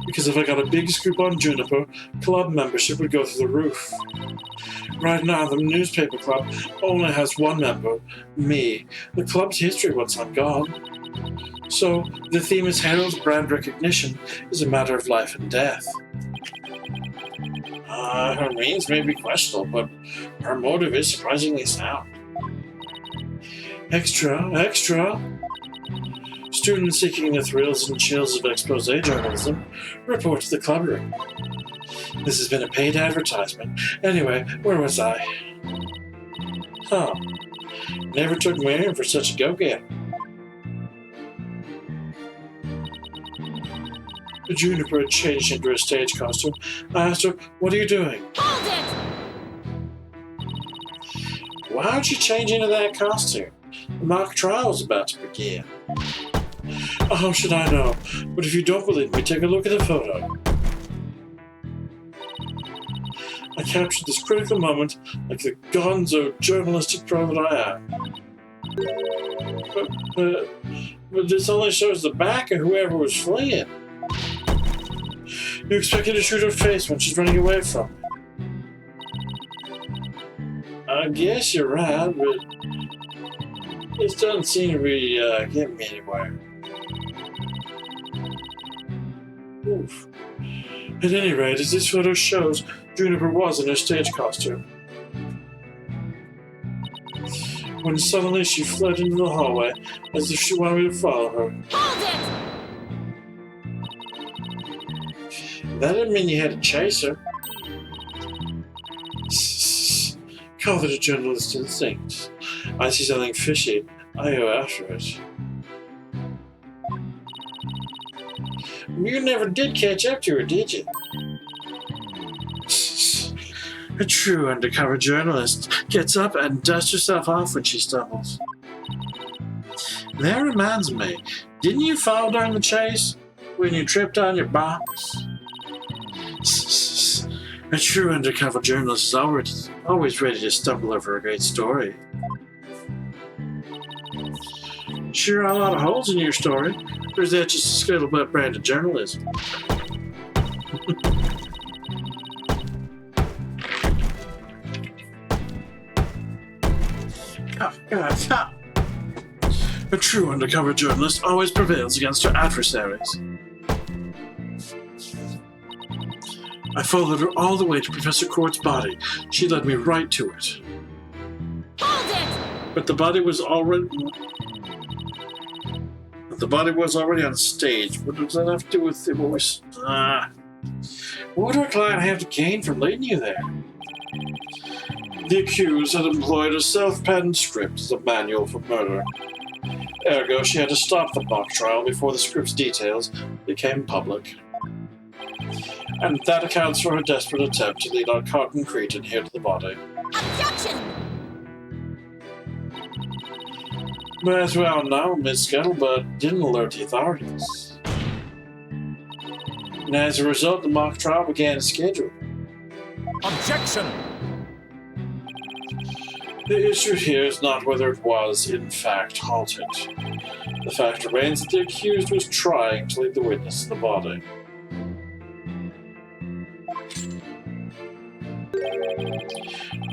Because if I got a big scoop on Juniper, club membership would go through the roof. Right now, the newspaper club only has one member, me. The club's history once I'm gone. So, the theme is Harold's brand recognition is a matter of life and death. Her means may be questionable, but her motive is surprisingly sound. Extra! Students seeking the thrills and chills of expose journalism report to the club room. This has been a paid advertisement. Anyway, where was I? Never took Miriam for such a go-getter. Juniper had changed into her stage costume. I asked her, "What are you doing?" Hold it! Why would you change into that costume? The mock trial's about to begin. How should I know? But if you don't believe me, take a look at the photo. I captured this critical moment like the gonzo journalistic pro that I am. But this only shows the back of whoever was fleeing. You expect me to shoot her face when she's running away from me? I guess you're right, but this doesn't seem to be getting me anywhere. Oof. At any rate, as this photo shows, Juniper was in her stage costume. When suddenly she fled into the hallway as if she wanted me to follow her. Hold it! That didn't mean you had to chase her. Call it a journalist instinct. I see something fishy. I go after it. You never did catch up to her, did you? A true undercover journalist gets up and dusts herself off when she stumbles. That reminds me, didn't you fall during the chase when you tripped on your box? A true undercover journalist is always ready to stumble over a great story. Sure are a lot of holes in your story, or is that just a scuttlebutt brand of journalism? Oh, God, stop! A true undercover journalist always prevails against her adversaries. I followed her all the way to Professor Court's body. She led me right to it. Hold it! But the body was already on stage. What does that have to do with the voice? What would our client have to gain from leading you there? The accused had employed a self-penned script as a manual for murder. Ergo, she had to stop the mock trial before the script's details became public. And that accounts for her desperate attempt to lead on concrete and here to the body. Objection! But as we all know, Miss Scuttlebutt didn't alert the authorities. And as a result, the mock trial began as scheduled. Objection! The issue here is not whether it was, in fact, halted. The fact remains that the accused was trying to lead the witness to the body.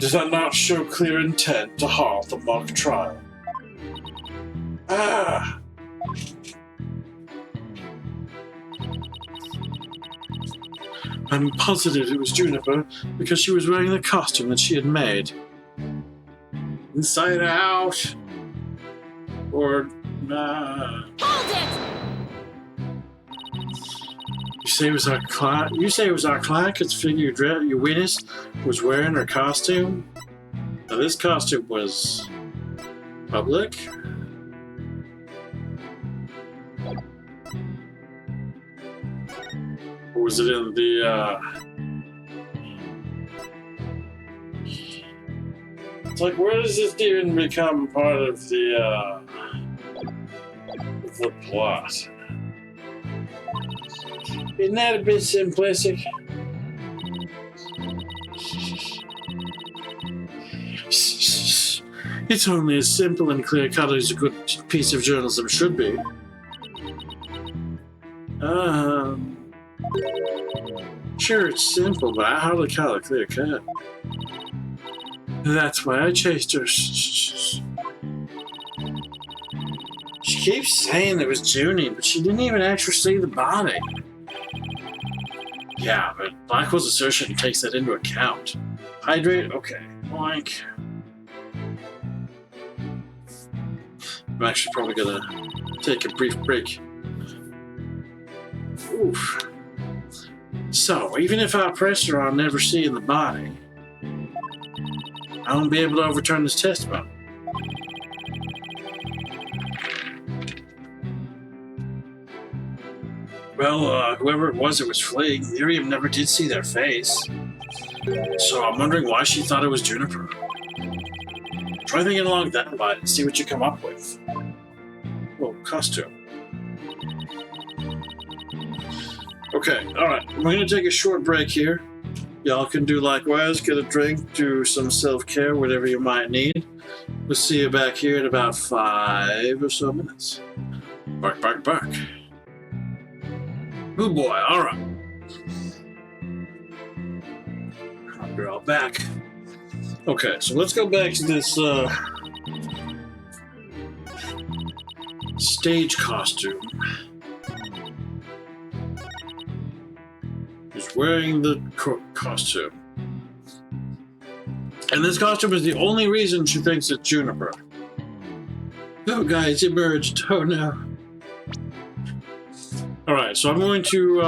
Does that not show clear intent to halt the mock trial? I'm positive it was Juniper because she was wearing the costume that she had made. Inside out. Or Hold it! You say it was our client? You say it was our client because figure your witness was wearing her costume? Now this costume was public? Or was it in the It's like, where does this even become part of the plot? Isn't that a bit simplistic? It's only as simple and clear-cut as a good piece of journalism should be. Sure, it's simple, but I hardly call it clear-cut. That's why I chased her. She keeps saying it was Junie, but she didn't even actually see the body. Yeah, but Blackwell's assertion takes that into account. Hydrate? Okay. Blank. I'm actually probably gonna take a brief break. Oof. So, even if I press her on never seeing the body, I won't be able to overturn this testimony. Well, whoever it was fleeing, Miriam never did see their face. So I'm wondering why she thought it was Juniper. Try thinking along that line and see what you come up with. Well, costume. Okay, alright. We're going to take a short break here. Y'all can do likewise. Get a drink, do some self-care, whatever you might need. We'll see you back here in about 5 or so minutes. Bark, bark, bark. Good boy, alright. You're all back. Okay, so let's go back to this stage costume. He's wearing the costume. And this costume is the only reason she thinks it's Juniper. Oh, guys, emerged. Oh, no. Alright, so I'm going to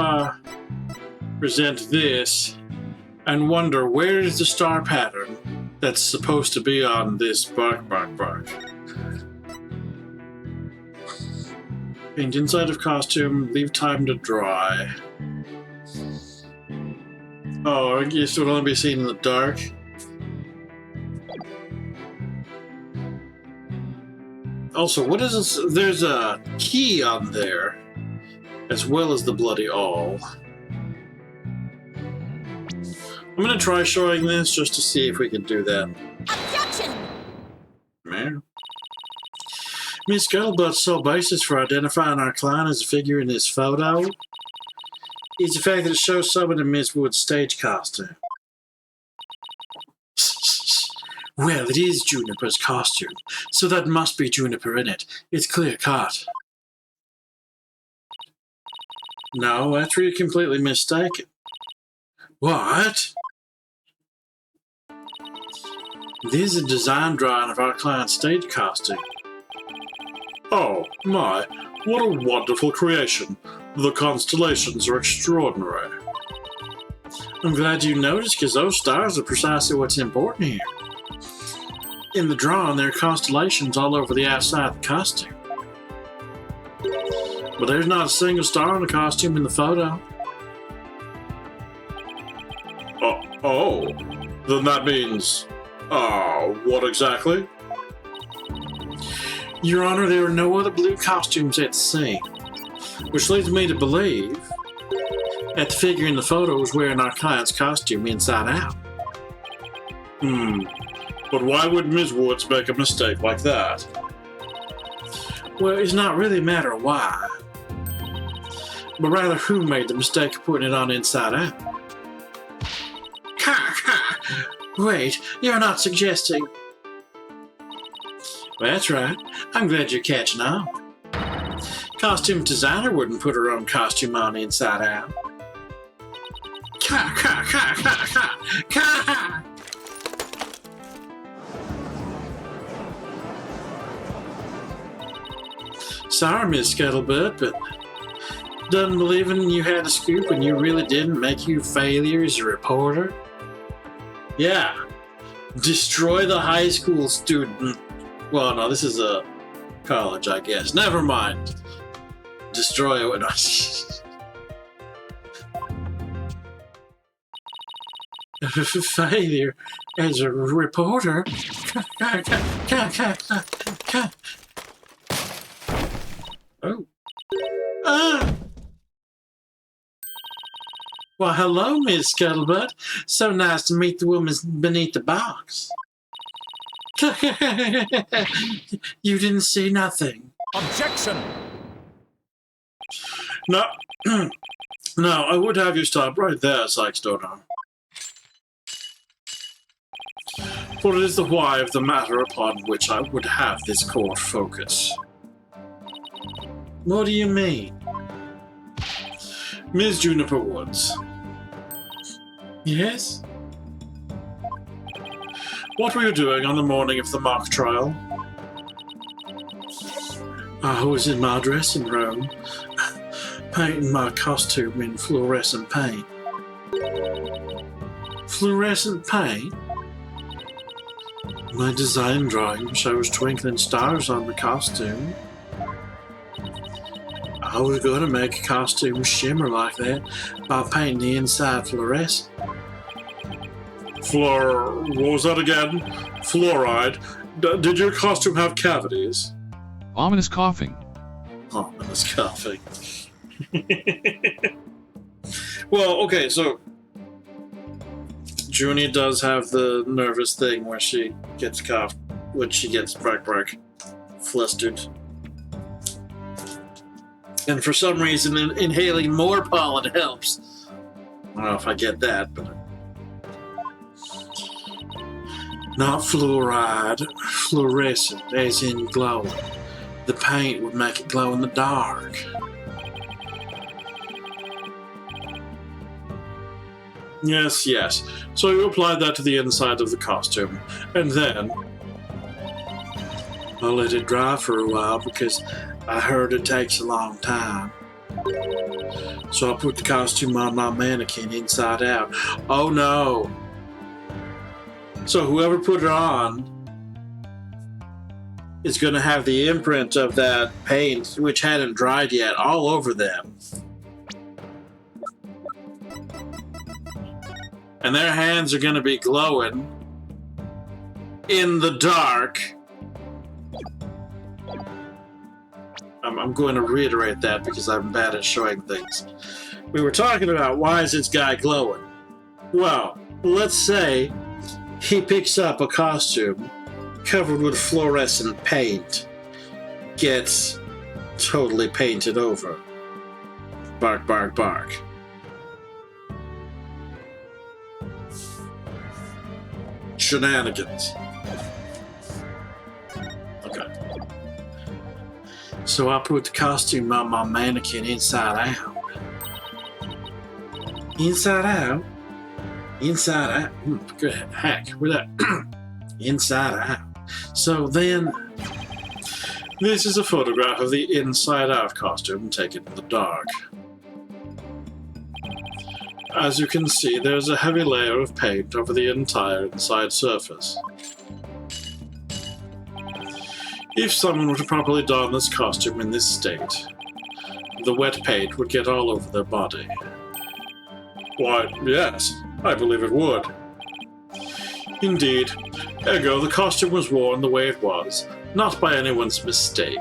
present this and wonder where is the star pattern that's supposed to be on this bark. Paint inside of costume, leave time to dry. Oh, I guess it would only be seen in the dark. Also, what is this? There's a key on there, as well as the bloody awl. I'm gonna try showing this just to see if we can do that. Objection! Man. Miss Scuttlebutt's sole basis for identifying our client as a figure in this photo is the fact that it shows someone in Miss Wood's stage costume. Well, it is Juniper's costume, so that must be Juniper in it. It's clear cut. No, that's where you're completely mistaken. What? This is a design drawing of our client's stage costume. Oh, my, what a wonderful creation. The constellations are extraordinary. I'm glad you noticed, because those stars are precisely what's important here. In the drawing, there are constellations all over the outside of the costume. But there's not a single star on the costume in the photo. Oh, then that means... what exactly? Your Honor, there are no other blue costumes at the scene, which leads me to believe that the figure in the photo is wearing our client's costume inside out. But why would Ms. Woods make a mistake like that? Well, it's not really a matter of why, but rather who made the mistake of putting it on inside out. Wait, you're not suggesting... That's right. I'm glad you're catching on. Costume designer wouldn't put her own costume on inside out. Sorry, Miss Scuttlebutt, but doesn't believing you had a scoop and you really didn't make you a failure as a reporter? Yeah. Destroy the high school student. Well, no, this is a college, I guess. Never mind. Destroy it. Failure as a reporter. Oh. Well, hello, Miss Scuttlebutt. So nice to meet the woman beneath the box. You didn't see nothing. Objection! No, no, I would have you stop right there, Sykes-Dono. For it is the why of the matter upon which I would have this court focus. What do you mean? Ms. Juniper Woods. Yes? What were you doing on the morning of the mock trial? I was in my dressing room, painting my costume in fluorescent paint. Fluorescent paint? My design drawing shows twinkling stars on the costume. I was going to make a costume shimmer like that by painting the inside fluorescent. What was that again? Fluoride. Did your costume have cavities? Ominous coughing. Ominous coughing. Well, okay, so Junie does have the nervous thing where she gets coughed when she gets flustered. And for some reason, inhaling more pollen helps. I don't know if I get that, but... Not fluoride, fluorescent, as in glowing. The paint would make it glow in the dark. Yes, yes. So you applied that to the inside of the costume, and then I let it dry for a while because I heard it takes a long time. So I put the costume on my mannequin inside out. Oh no! So whoever put it on is going to have the imprint of that paint, which hadn't dried yet, all over them. And their hands are going to be glowing in the dark. I'm going to reiterate that because I'm bad at showing things. We were talking about why is this guy glowing? Well, let's say he picks up a costume covered with fluorescent paint, gets totally painted over. Bark, bark, bark. Shenanigans. Okay. So I put the costume on my mannequin inside out. Inside out? Inside out? Good heck. Where's that? Inside out. So then, this is a photograph of the inside out costume taken in the dark. As you can see, there's a heavy layer of paint over the entire inside surface. If someone were to properly don this costume in this state, the wet paint would get all over their body. Why, yes, I believe it would. Indeed, ergo the costume was worn the way it was, not by anyone's mistake,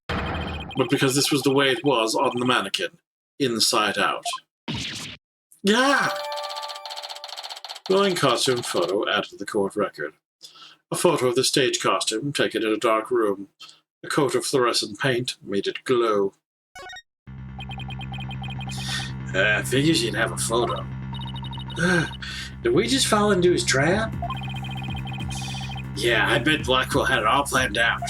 but because this was the way it was on the mannequin, inside out. Yeah! Glowing costume photo added to the court record. A photo of the stage costume taken in a dark room. A coat of fluorescent paint made it glow. I figured you'd have a photo. Did we just fall into his trap? Yeah, I bet Blackwell had it all planned out.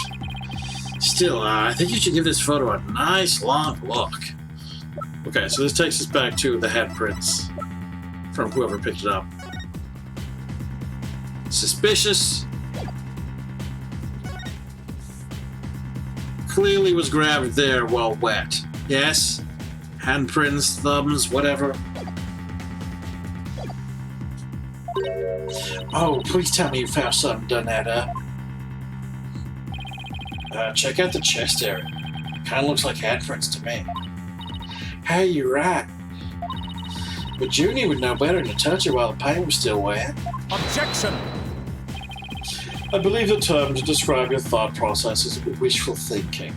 Still, I think you should give this photo a nice long look. Okay, so this takes us back to the handprints from whoever picked it up. Suspicious. Clearly was grabbed there while wet. Yes? Handprints, thumbs, whatever. Oh, please tell me you found something done that up. Check out the chest area. Kinda looks like handprints to me. Hey, you're right. But Junie would know better than to touch it while the paint was still wet. Objection! I believe the term to describe your thought process is wishful thinking.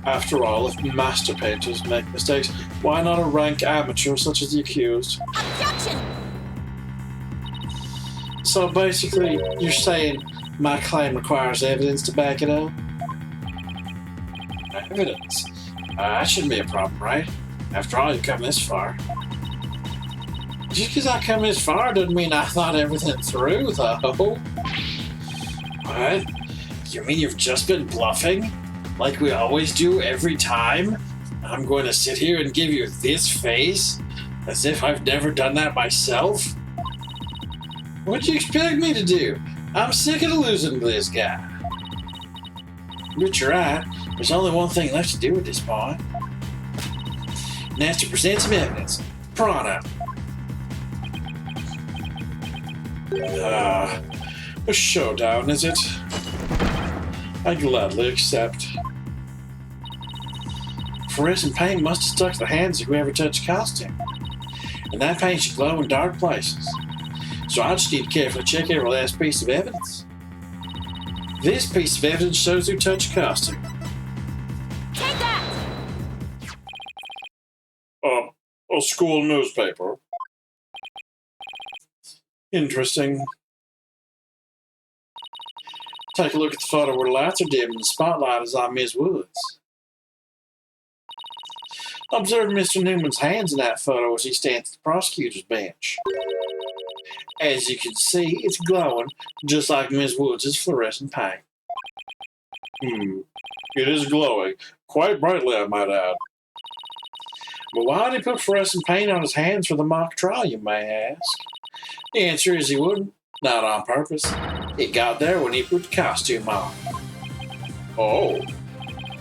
After all, if master painters make mistakes, why not a rank amateur such as the accused? Objection! So basically, you're saying my claim requires evidence to back it up? Evidence? That shouldn't be a problem, right? After all, you've come this far. Just because I come this far doesn't mean I thought everything through, though. What? You mean you've just been bluffing? Like we always do every time? I'm going to sit here and give you this face? As if I've never done that myself? What'd you expect me to do? I'm sick of losing to this guy. But you're right. There's only one thing left to do at this point. And that's to present some evidence. Prana. A showdown, is it? I gladly accept. Fluorescent paint must have stuck to the hands of whoever touched the costume. And that paint should glow in dark places. So I just need to carefully check every last piece of evidence. This piece of evidence shows who touched the costume. Take that! A school newspaper. Interesting. Take a look at the photo where the lights are dim and the spotlight is on Miss Woods. Observe Mr. Newman's hands in that photo as he stands at the prosecutor's bench. As you can see, it's glowing, just like Miss Woods' fluorescent paint. It is glowing. Quite brightly, I might add. But why did he put fluorescent paint on his hands for the mock trial, you may ask? The answer is he wouldn't. Not on purpose. It got there when he put the costume on. Oh.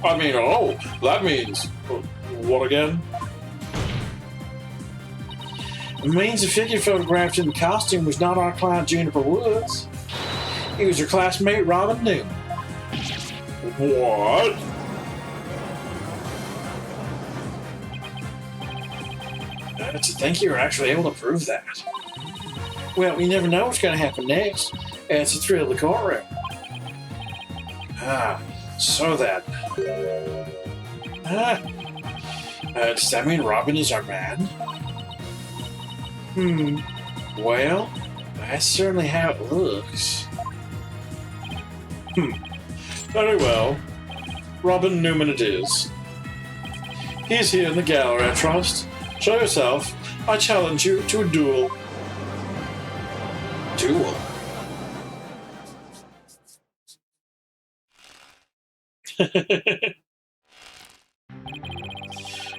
I mean, oh, that means... What again? It means the figure photographed in the costume was not our client Juniper Woods. He was her classmate Robin Newman. What? To think you were actually able to prove that. Well, you never know what's going to happen next. It's the thrill of the courtroom. So that... does that mean Robin is our man? Well, that's certainly how it looks. Very well. Robin Newman it is. He's here in the gallery, I trust. Show yourself. I challenge you to a duel. Duel?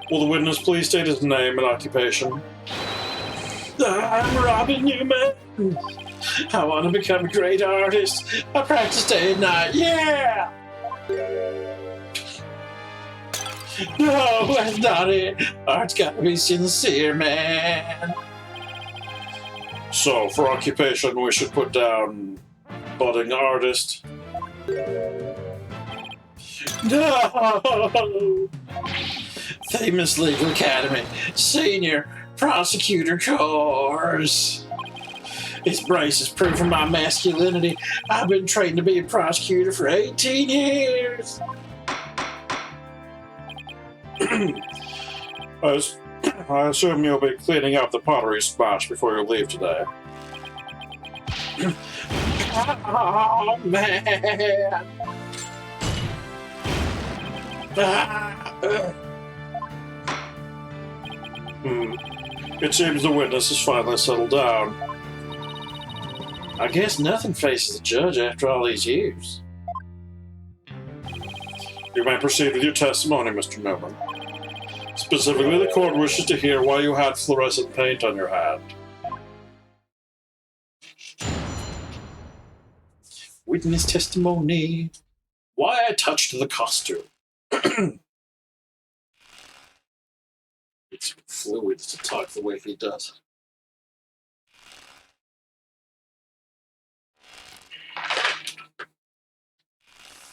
Will the witness please state his name and occupation? I'm Robin Newman. I want to become a great artist. I practice day and night. Yeah! No, that's not it. Art's got to be sincere, man. So, for occupation, we should put down budding artist. No! Famous Legal Academy, senior prosecutor course. This brace is proof of my masculinity. I've been trained to be a prosecutor for 18 years. I assume you'll be cleaning up the pottery spots before you leave today. Oh, man. It seems the witness has finally settled down. I guess nothing faces the judge after all these years. You may proceed with your testimony, Mr. Newman. Specifically, the court wishes to hear why you had fluorescent paint on your hand. Witness testimony. Why I touched the costume. It's fluid to talk the way he does.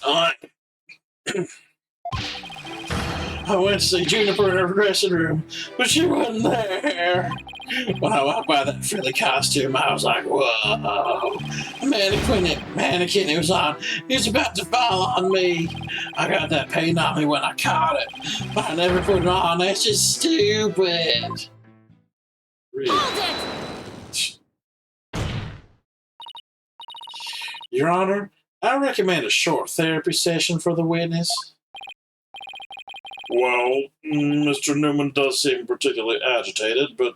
I went to see Juniper in her dressing room, but she wasn't there. When I walked by that frilly costume, I was like, whoa. The mannequin it was on, he was about to fall on me. I got that paint on me when I caught it, but I never put it on. That's just stupid. Really? Hold it! Your Honor, I recommend a short therapy session for the witness. Well, Mr. Newman does seem particularly agitated, but...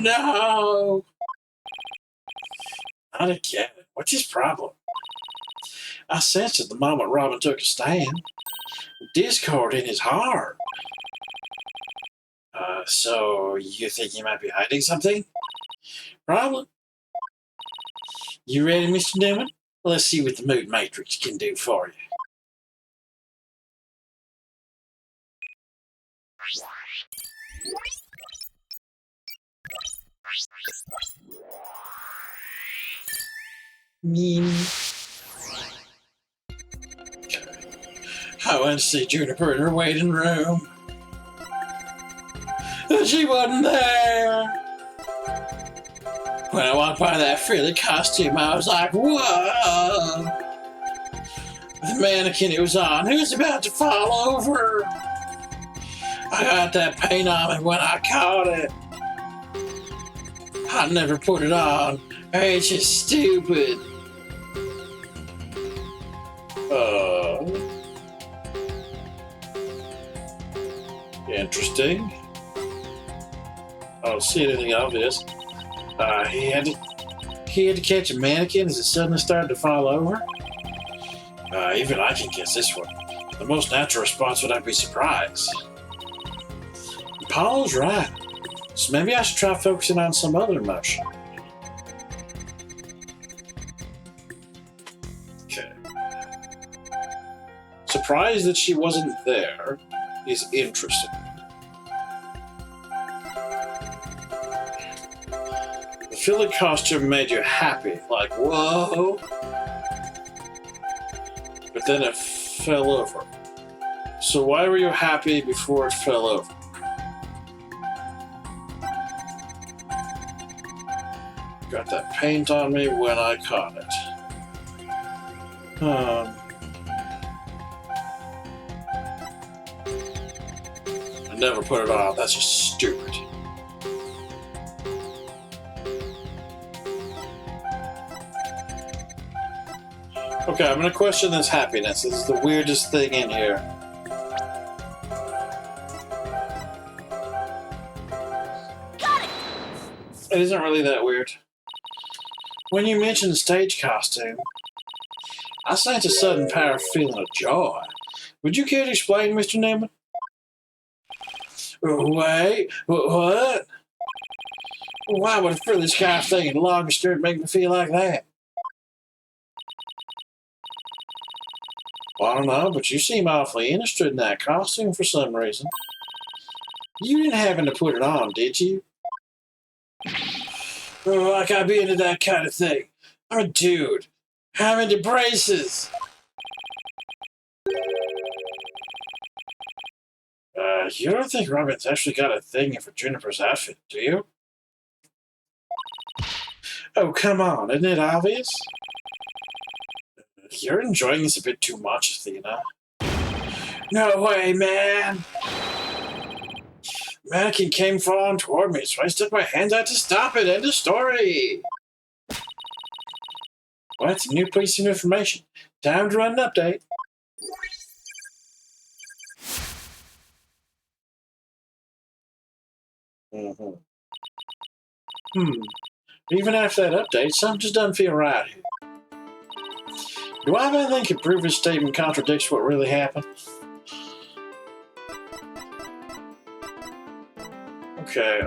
No! Not again. What's his problem? I sensed it the moment Robin took a stand. Discord in his heart. So you think he might be hiding something? Probably. You ready, Mr. Newman? Let's see what the mood matrix can do for you. I went to see Juniper in her waiting room. She wasn't there. When I walked by that frilly costume, I was like, whoa! The mannequin it was on, it was about to fall over. I got that paint on me when I caught it. I never put it on. It's just stupid. Interesting. I don't see anything obvious. He had to catch a mannequin as it suddenly started to fall over. Even I can guess this one. The most natural response would I be surprised. Apollo's right. So maybe I should try focusing on some other emotion. surprise that she wasn't there is interesting. The Philly costume made you happy, like, whoa! But then it fell over. So why were you happy before it fell over? Got that paint on me when I caught it. I never put it on. That's just stupid. Okay, I'm gonna question this happiness. This is the weirdest thing in here. Got it! It isn't really that weird. When you mentioned stage costume, I sensed a sudden powerful feeling of joy. Would you care to explain, Mr. Newman? Wait, what? Why would a frilly scarf thing and long skirt make me feel like that? Well, I don't know, but you seem awfully interested in that costume for some reason. You didn't happen to put it on, did you? Oh, like I'd be into that kind of thing. I'm a dude. I'm into braces. You don't think Robin's actually got a thing for Juniper's outfit, do you? Oh, come on, isn't it obvious? You're enjoying this a bit too much, Athena. No way, man! Mannequin came falling toward me, so I stuck my hands out to stop it. End of story! Well, that's a new piece of information. Time to run an update. Even after that update, something just doesn't feel right here. Do I have anything to prove his statement contradicts what really happened? Okay,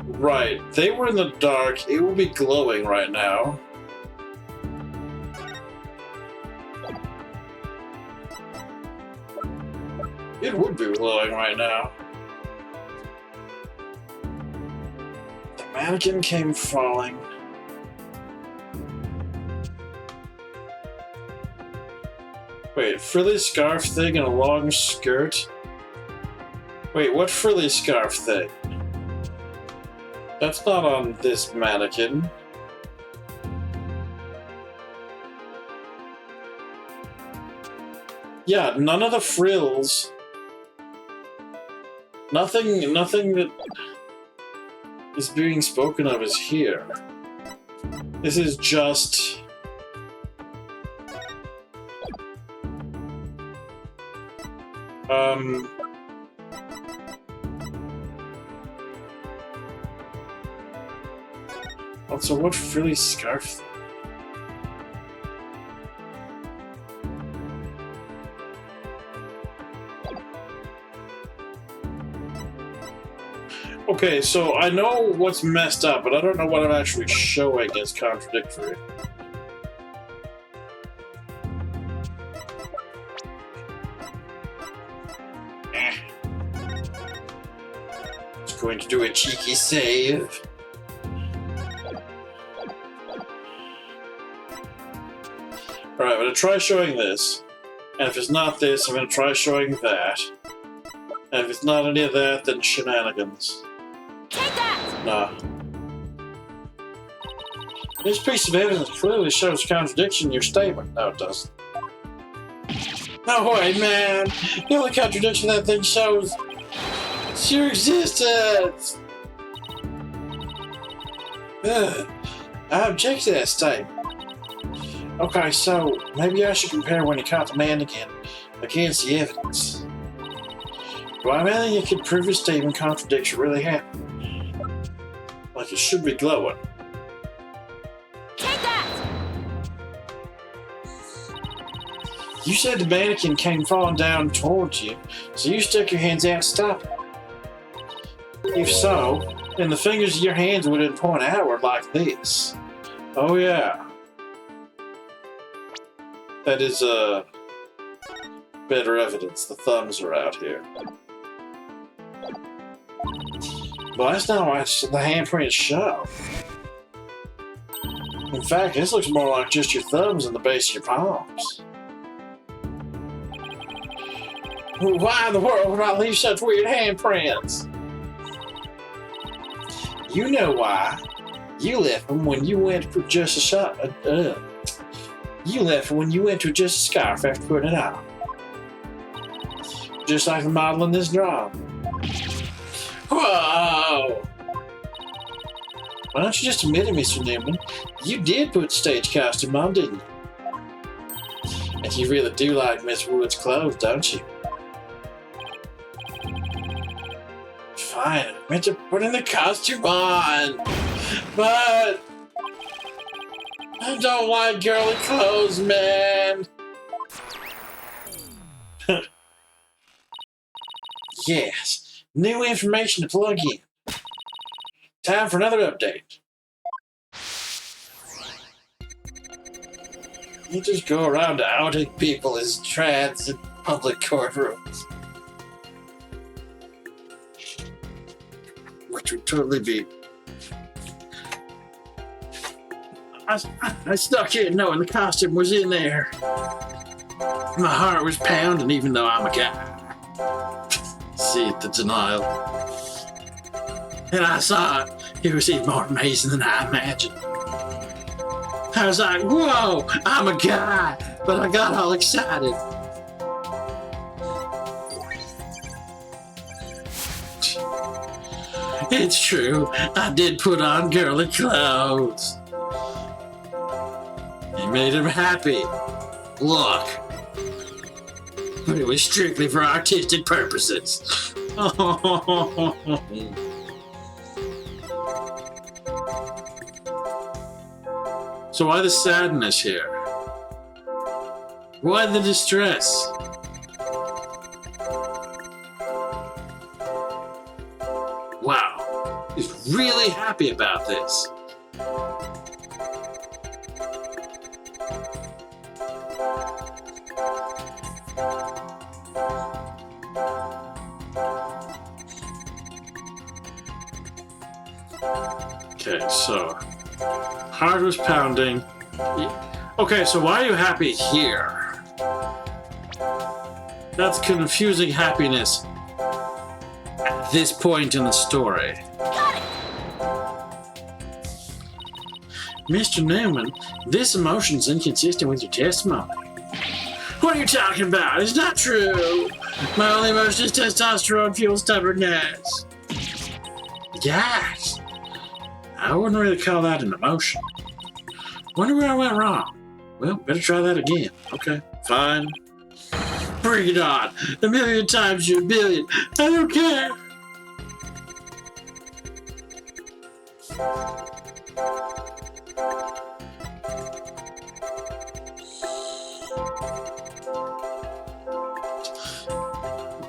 Right, they were in the dark. It will be glowing right now. It would be glowing right now. The mannequin came falling. Wait, frilly scarf thing and a long skirt? Wait, what frilly scarf thing? That's not on this mannequin. Yeah, none of the frills. Nothing that is being spoken of is here. This is just... Also, what frilly scarf thing? Okay, so I know what's messed up, but I don't know what I'm actually showing as contradictory. Just going to do a cheeky save. Alright, I'm going to try showing this. And if it's not this, I'm going to try showing that. And if it's not any of that, then shenanigans. Take that! Nah. This piece of evidence clearly shows contradiction in your statement. No, it doesn't. No way, man! The only contradiction that thing shows is your existence! Ugh. I object to that statement. Okay, so maybe I should compare when he caught the mannequin against the evidence. Do I have anything that could prove his statement contradicts what really happened? Like it should be glowing. Take that! You said the mannequin came falling down towards you, so you stuck your hands out to stop it. If so, And the fingers of your hands wouldn't point outward like this. Oh yeah. That is, better evidence. The thumbs are out here. Well, that's not what the handprints show. In fact, this looks more like just your thumbs and the base of your palms. Why in the world would I leave such weird handprints? You know why. You left them when you went for just a shot. You left when you went to just a scarf after putting it on. Just like the model in this drawing. Whoa! Why don't you just admit it, Mr. Newman? You did put the stage costume on, didn't you? And you really do like Miss Wood's clothes, don't you? Fine, I meant to put in the costume on. But I don't like girly clothes, man. Yes, new information to plug in. Time for another update. You just go around outing people as trans in public courtrooms. Which would totally be... I stuck in knowing the costume was in there. My heart was pounding even though I'm a guy. See the denial. And I saw it. It was even more amazing than I imagined. I was like, whoa, I'm a guy. But I got all excited. It's true. I did put on girly clothes. It made him happy. Look. But it was strictly for artistic purposes. So why the sadness here? Why the distress? Wow, he's really happy about this. Okay, so heart was pounding. Okay, so why are you happy here? That's confusing happiness at this point in the story. Got it! Mr. Newman, this emotion's inconsistent with your testimony. What are you talking about? It's not true. My only emotion is testosterone-fueled stubbornness. Yes. I wouldn't really call that an emotion. Wonder where I went wrong. Well, better try that again. Okay, fine. Bring it on. A million times you're a billion. I don't care.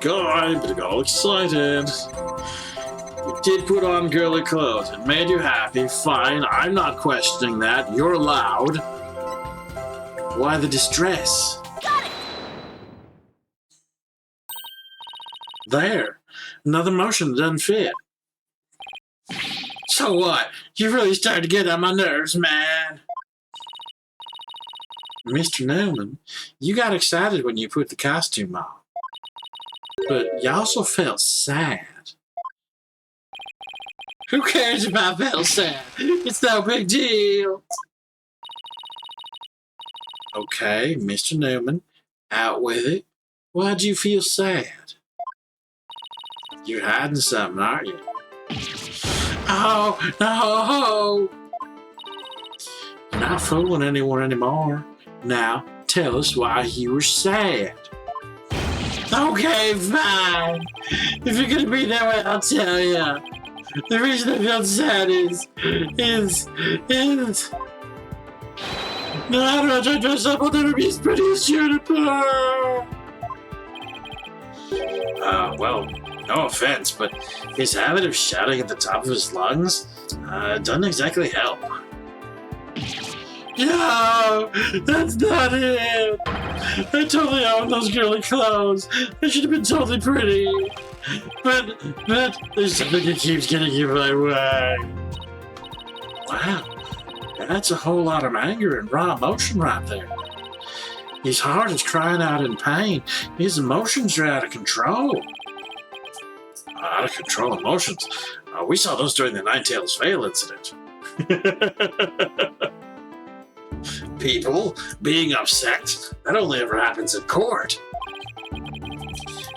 God, I'm all excited. You did put on girly clothes. It made you happy. Fine, I'm not questioning that. You're allowed. Why the distress? Got it! There. Another motion that doesn't fit. So what? You really started to get on my nerves, man. Mr. Newman, you got excited when you put the costume on. But you also felt sad. Who cares if I felt sad? It's no big deal. Okay, Mr. Newman, out with it. Why'd you feel sad? You're hiding something, aren't you? Oh, no! You're not fooling anyone anymore. Now, tell us why you were sad. Okay, fine. If you're gonna be that way, I'll tell you. The reason I felt sad is... No matter how much I dress up, I'll never be as pretty as Juniper. Well, No offense, but his habit of shouting at the top of his lungs doesn't exactly help. No, that's not it. I totally own those girly clothes. They should have been totally pretty. But there's something that keeps getting in my way. Wow, that's a whole lot of anger and raw emotion right there. His heart is crying out in pain. His emotions are out of control. Out of control emotions? We saw those during the Ninetales Vale incident. People being upset, that only ever happens in court.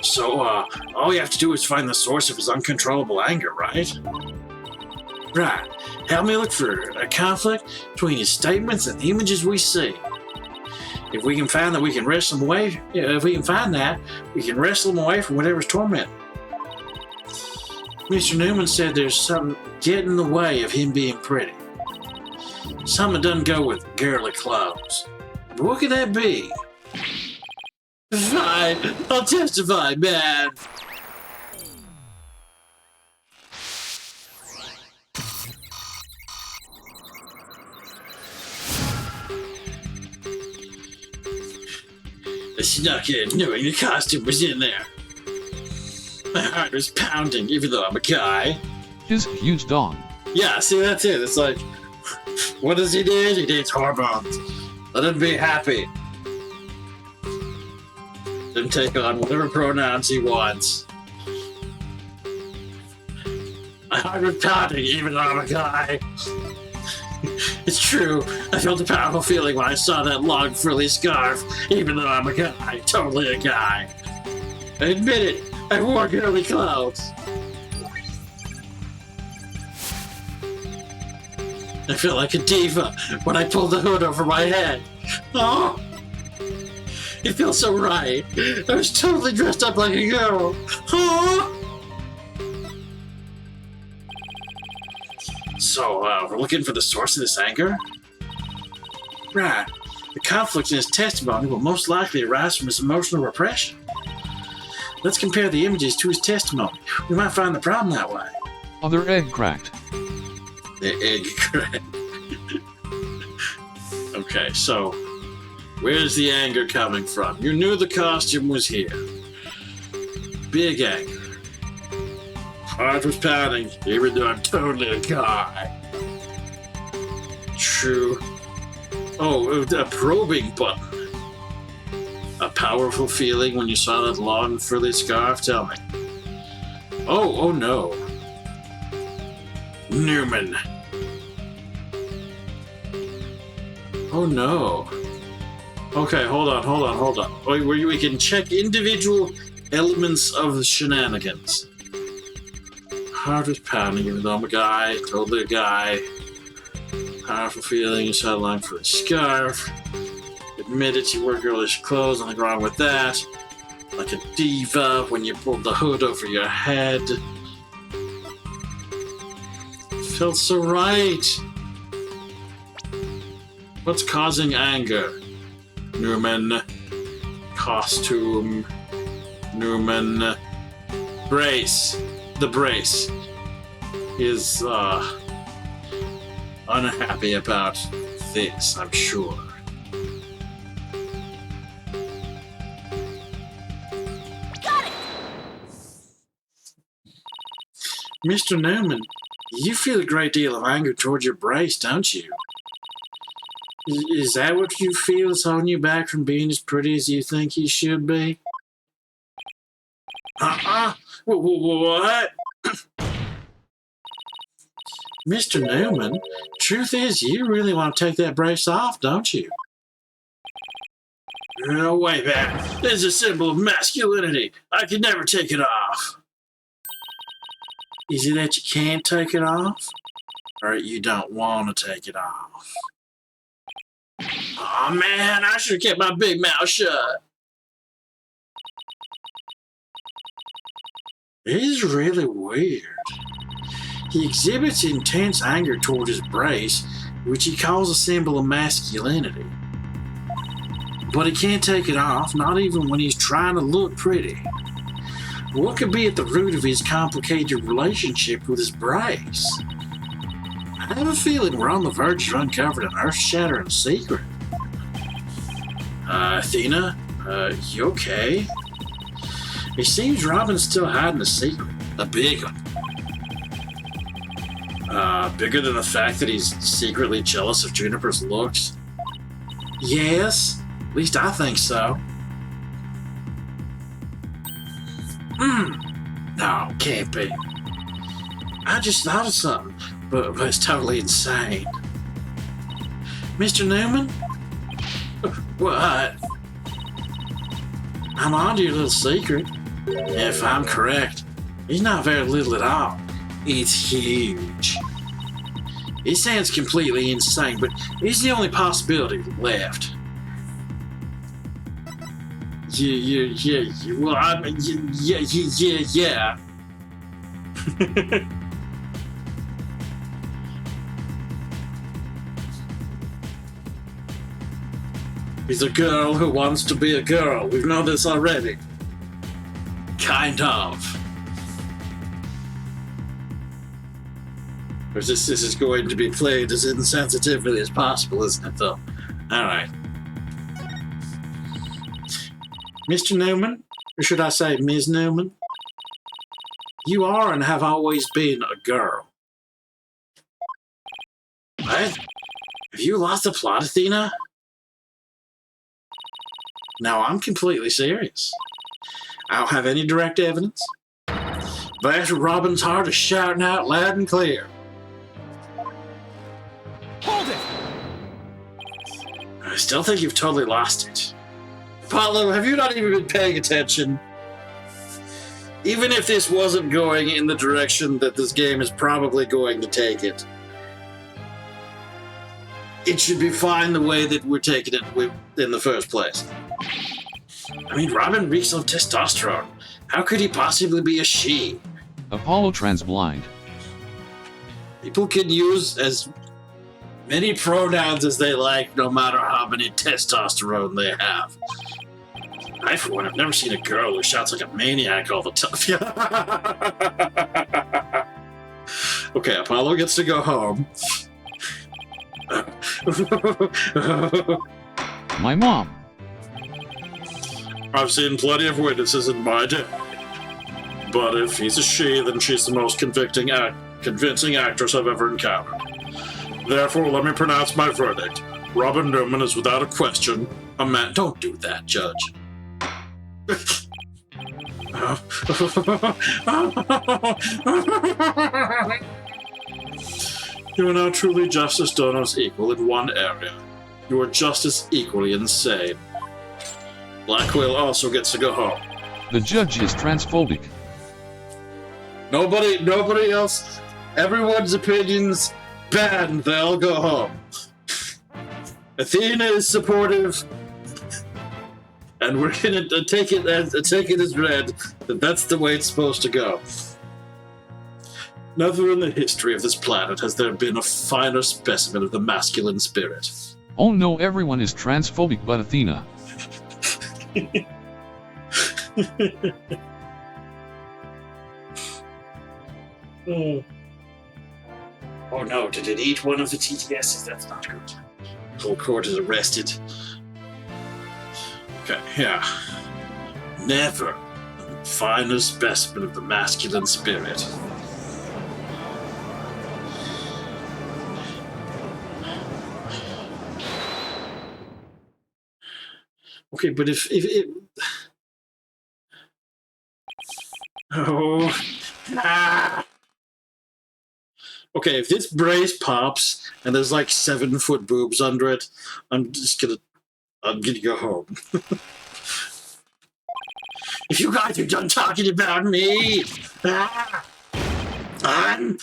So, all you have to do is find the source of his uncontrollable anger, right? Right. Help me look for a conflict between his statements and the images we see. If we can find that, we can wrestle him away. If we can find that, we can wrestle him away from whatever's tormenting. Mr. Newman said there's something getting in the way of him being pretty. Something doesn't go with girly clothes. But what could that be? Fine, I'll testify, man. I snuck in knowing the costume was in there. My heart was pounding, even though I'm a guy. His huge dong. Yeah, see, that's it. It's like, what does he do? He needs hormones. Let him be happy. Let him take on whatever pronouns he wants. My heart was pounding, even though I'm a guy. It's true. I felt a powerful feeling when I saw that long frilly scarf, even though I'm a guy. Totally a guy. I admit it. I wore girly clothes. I felt like a diva when I pulled the hood over my head. Oh! It feels so right. I was totally dressed up like a girl. Oh! So, we're looking for the source of this anger? Right. The conflict in his testimony will most likely arise from his emotional repression. Let's compare the images to his testimony. We might find the problem that way. Other egg cracked. The egg crack. Okay, so where's the anger coming from? You knew the costume was here. Big anger. Heart was pounding, even though I'm totally a guy. True. Oh, a probing button. A powerful feeling when you saw that long frilly scarf? Tell me. Oh no. Newman. Oh no. Okay, hold on. We can check individual elements of the shenanigans. Heart is pounding, even though I'm a guy, totally a guy. Powerful feeling, you saw a line for a scarf. Admit it, you wear girlish clothes, nothing wrong with that. Like a diva when you pulled the hood over your head. Felt so right. What's causing anger? Newman. Costume. Newman. Brace. The brace is unhappy about this, I'm sure. Got it! Mr. Newman, you feel a great deal of anger towards your brace, don't you? Is that what you feel is holding you back from being as pretty as you think you should be? What? Mr. Newman, truth is, you really want to take that brace off, don't you? No way, man. This is a symbol of masculinity. I could never take it off. Is it that you can't take it off? Or you don't want to take it off? Aw, man, I should have kept my big mouth shut. It is really weird. He exhibits intense anger toward his brace, which he calls a symbol of masculinity. But he can't take it off, not even when he's trying to look pretty. What could be at the root of his complicated relationship with his brace? I have a feeling we're on the verge of uncovering an earth-shattering secret. Athena? You okay? It seems Robin's still hiding a secret. A big one. Bigger than the fact that he's secretly jealous of Juniper's looks? Yes, at least I think so. No, can't be. I just thought of something, but it's totally insane. Mr. Newman? What? I'm on to your little secret. If I'm correct, it's not very little at all. It's huge. It sounds completely insane, but it's the only possibility left. Well, yeah. He's a girl who wants to be a girl. We've known this already. Kind of. Or this is going to be played as insensitively as possible, isn't it, though? Alright. Mr. Newman, or should I say Ms. Newman? You are and have always been a girl. What? Have you lost the plot, Athena? No, I'm completely serious. I don't have any direct evidence, but after Robin's heart is shouting out loud and clear. Hold it! I still think you've totally lost it. Apollo, have you not even been paying attention? Even if this wasn't going in the direction that this game is probably going to take it, it should be fine the way that we're taking it in the first place. I mean, Robin reeks of testosterone. How could he possibly be a she? Apollo transblind. People can use as many pronouns as they like, no matter how many testosterone they have. I, for one, have never seen a girl who shouts like a maniac all the time. Okay, Apollo gets to go home. My mom. I've seen plenty of witnesses in my day. But if he's a she, then she's the most convincing actress I've ever encountered. Therefore, let me pronounce my verdict. Robin Newman is without a question a man. Don't do that, Judge. You are now truly Justice Dono's equal in one area. You are just as equally insane. Blackwell also gets to go home. The judge is transphobic. Nobody else. Everyone's opinions bad, and they all go home. Athena is supportive, and we're gonna take it as read that that's the way it's supposed to go. Never in the history of this planet has there been a finer specimen of the masculine spirit. Oh no, everyone is transphobic but Athena. Oh no, did it eat one of the TTSs? That's not good. Whole court is arrested. Okay, yeah. Never a finer specimen of the masculine spirit. Okay, but if it... Oh... Ah! Okay, if this brace pops and there's like 7-foot boobs under it, I'm gonna go home. If you guys are done talking about me, I'm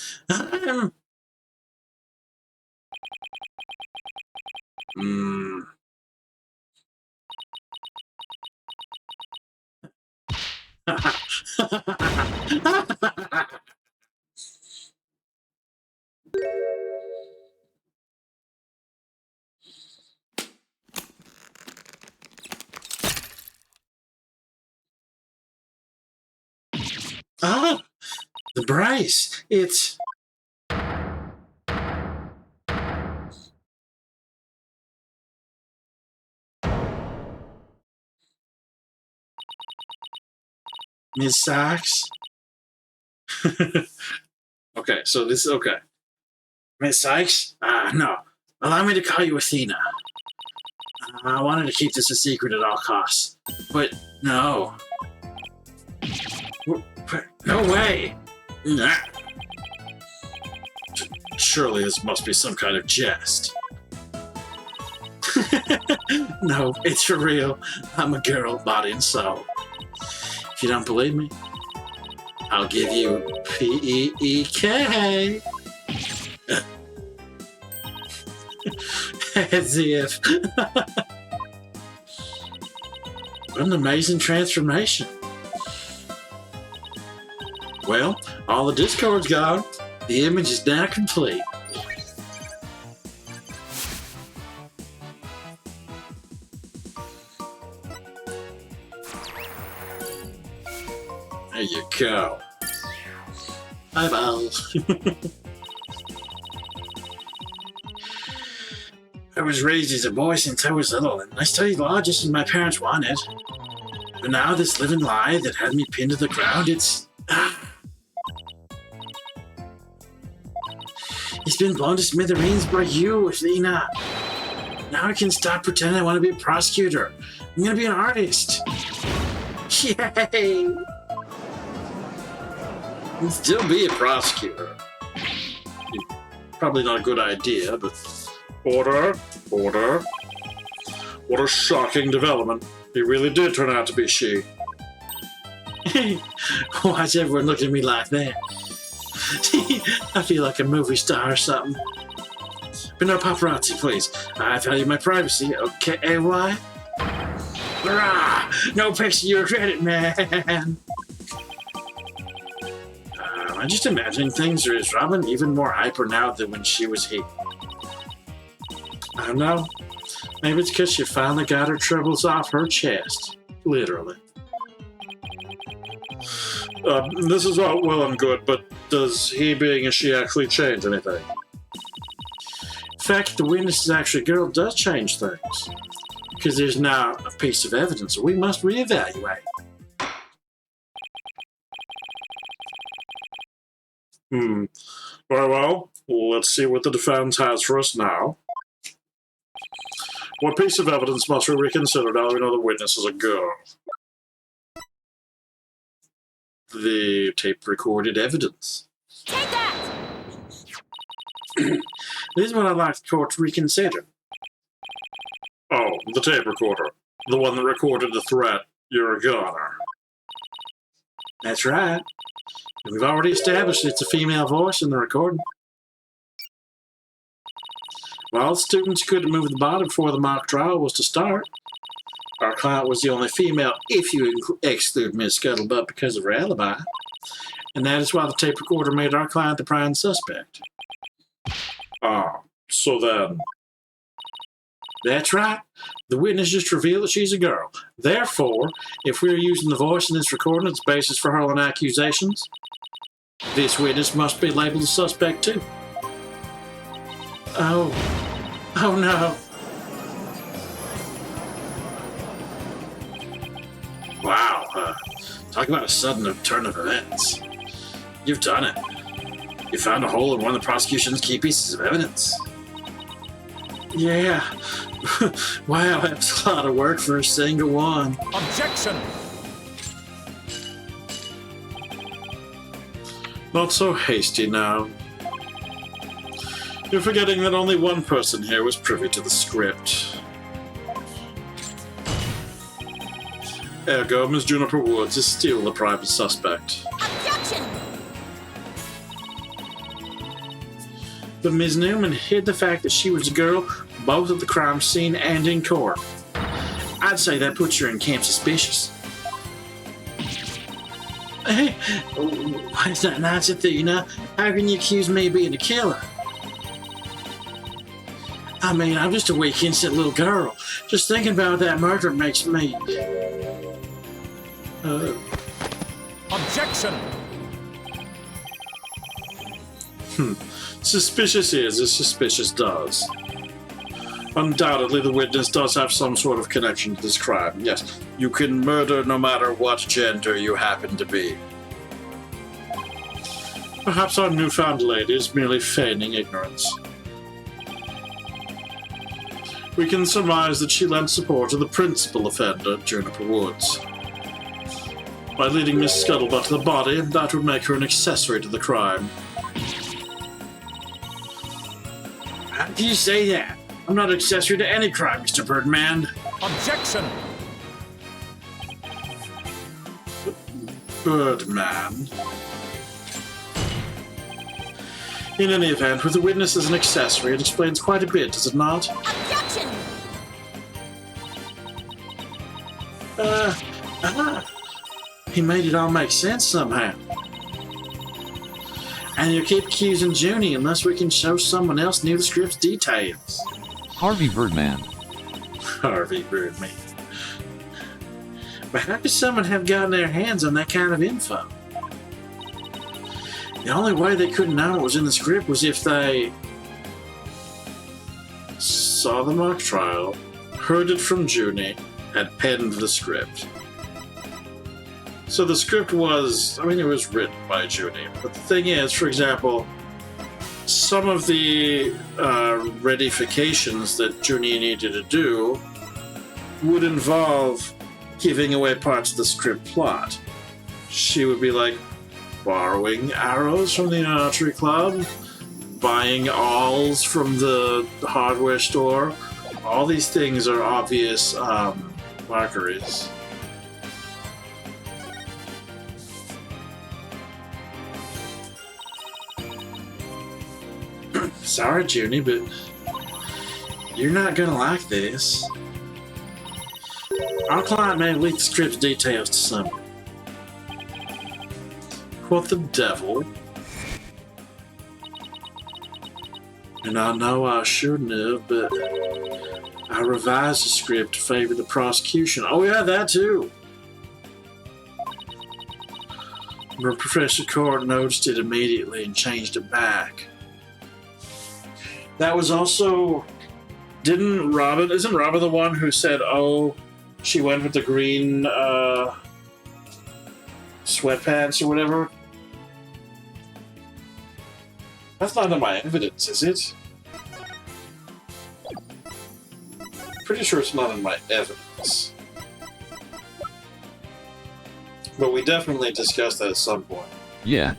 Ah, the brace. It's... Miss Sykes? Okay, so this is okay. Miss Sykes? No. Allow me to call you Athena. I wanted to keep this a secret at all costs. But no. No way! Nah. Surely this must be some kind of jest. No, it's for real. I'm a girl, body and soul. If you don't believe me, I'll give you P-E-E-K. As if. What an amazing transformation. Well, all the Discord's gone. The image is now complete. There you go. Bye-bye. I was raised as a boy since I was little, and I studied law just as my parents wanted. But now this living lie that had me pinned to the ground, it's been blown to smithereens by you, Athena. Now I can stop pretending I want to be a prosecutor. I'm gonna be an artist. Yay! And still be a prosecutor. Probably not a good idea, but... Order. Order. What a shocking development. He really did turn out to be she. Why's everyone looking at me like that? I feel like a movie star or something. But no paparazzi, please. I value my privacy, okay? Why? Hurrah! No pics of your credit, man! I'm just imagining things, or is Robin even more hyper now than when she was here? I don't know. Maybe it's because she finally got her troubles off her chest. Literally. This is all well and good, but does he being a she actually change anything? The fact that the witness is actually a girl does change things. Because there's now a piece of evidence we must reevaluate. Very well. Let's see what the defense has for us now. What piece of evidence must we reconsider now we know the witness is a girl? The tape-recorded evidence. Take that! This is what I'd like the court to reconsider. Oh, the tape recorder. The one that recorded the threat, "You're a goner." That's right. We've already established it's a female voice in the recording. Well, students couldn't move the body before the mock trial was to start. Our client was the only female, if you exclude Miss Scuttlebutt because of her alibi. And that is why the tape recorder made our client the prime suspect. So then... That's right. The witness just revealed that she's a girl. Therefore, if we're using the voice in this recording as the basis for hurling accusations, this witness must be labeled a suspect too. Oh no. Wow, talk about a sudden turn of events. You've done it. You found a hole in one of the prosecution's key pieces of evidence. Yeah. Wow, that's a lot of work for a single one. Objection! Not so hasty now. You're forgetting that only one person here was privy to the script. Ergo, Ms. Juniper Woods is still the private suspect. Objection! But Ms. Newman hid the fact that she was a girl both at the crime scene and in court. I'd say that puts her in camp suspicious. Hey, why is that nice, Athena? How can you accuse me of being a killer? I mean, I'm just a weak, innocent little girl. Just thinking about that murder makes me... Objection! Suspicious is as suspicious does. Undoubtedly, the witness does have some sort of connection to this crime. Yes, you can murder no matter what gender you happen to be. Perhaps our newfound lady is merely feigning ignorance. We can surmise that she lent support to the principal offender, Juniper Woods. By leading Miss Scuttlebutt to the body, that would make her an accessory to the crime. How do you say that? I'm not accessory to any crime, Mr. Birdman. Objection! Birdman. In any event, with the witness as an accessory, it explains quite a bit, does it not? Objection! He made it all make sense somehow. And you keep accusing Junie unless we can show someone else knew the script's details. Harvey Birdman. Harvey Birdman. But how could someone have gotten their hands on that kind of info? The only way they could know what was in the script was if they saw the mock trial, heard it from Junie, and penned the script. So the script was, it was written by Junie. But the thing is, for example, some of the redifications that Junie needed to do would involve giving away parts of the script plot. She would be like borrowing arrows from the archery club, buying awls from the hardware store. All these things are obvious markeries. Sorry, Junie, but you're not gonna like this. Our client may have leaked the script's details to someone. What the devil? And I know I shouldn't have, but I revised the script to favor the prosecution. Oh yeah, that too. But Professor Court noticed it immediately and changed it back. That was also... isn't Robin the one who said, oh, she went with the green sweatpants or whatever? That's not in my evidence, is it? Pretty sure it's not in my evidence. But we definitely discussed that at some point. Yeah.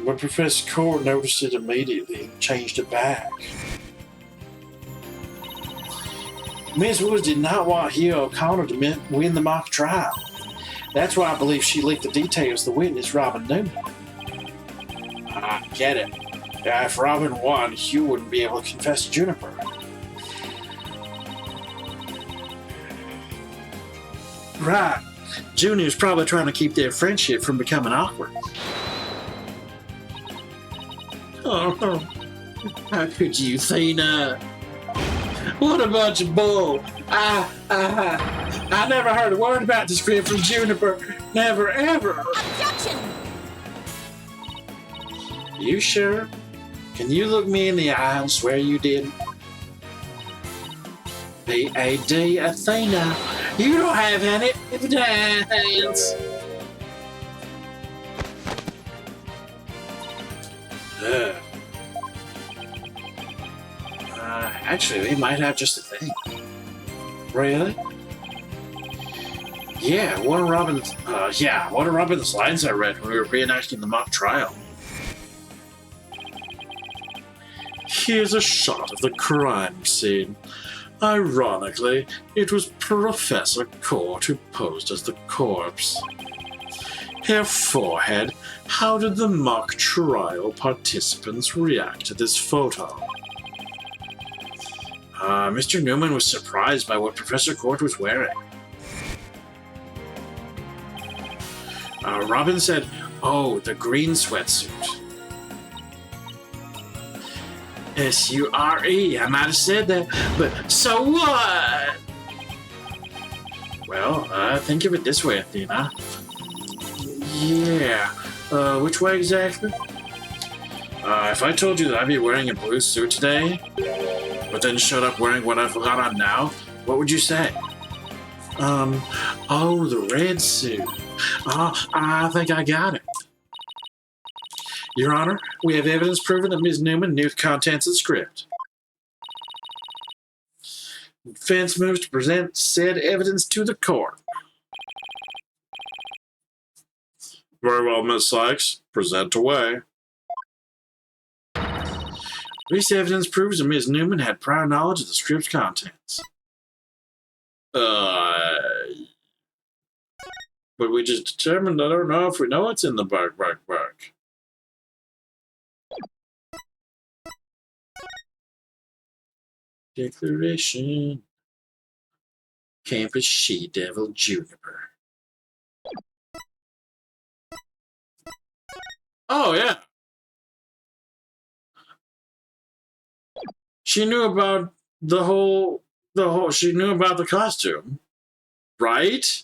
But Professor Core noticed it immediately and changed it back. Miss Woods did not want Hugh O'Connor to win the mock trial. That's why I believe she leaked the details to the witness, Robin Newman. I get it. If Robin won, Hugh wouldn't be able to confess to Juniper. Right. Junior's probably trying to keep their friendship from becoming awkward. Oh, how could you, Thena? What a bunch of bull. I never heard a word about the script from Juniper. Never, ever. Objection! You sure? Can you look me in the eye and swear you didn't? P.A.D. Athena, you don't have any evidence. Actually, they might have just a thing. Really? Yeah, one of Robin's lines I read when we were reenacting the mock trial. Here's a shot of the crime scene. Ironically, it was Professor Court who posed as the corpse. Her forehead. How did the mock trial participants react to this photo? Mr. Newman was surprised by what Professor Court was wearing. Robin said, oh, the green sweatsuit. S-U-R-E, I might have said that, but so what? Well, think of it this way, Athena. Yeah, Which way exactly? If I told you that I'd be wearing a blue suit today, but then showed up wearing what I've got on now, what would you say? Oh, the red suit. I think I got it. Your Honor, we have evidence proving that Ms. Newman knew the contents of the script. Defense moves to present said evidence to the court. Very well, Miss Sykes. Present away. This evidence proves that Ms. Newman had prior knowledge of the script's contents. But we just determined, I don't know if we know what's in the book. Declaration. Campus She-Devil Juniper. Oh, yeah. She knew about she knew about the costume, right?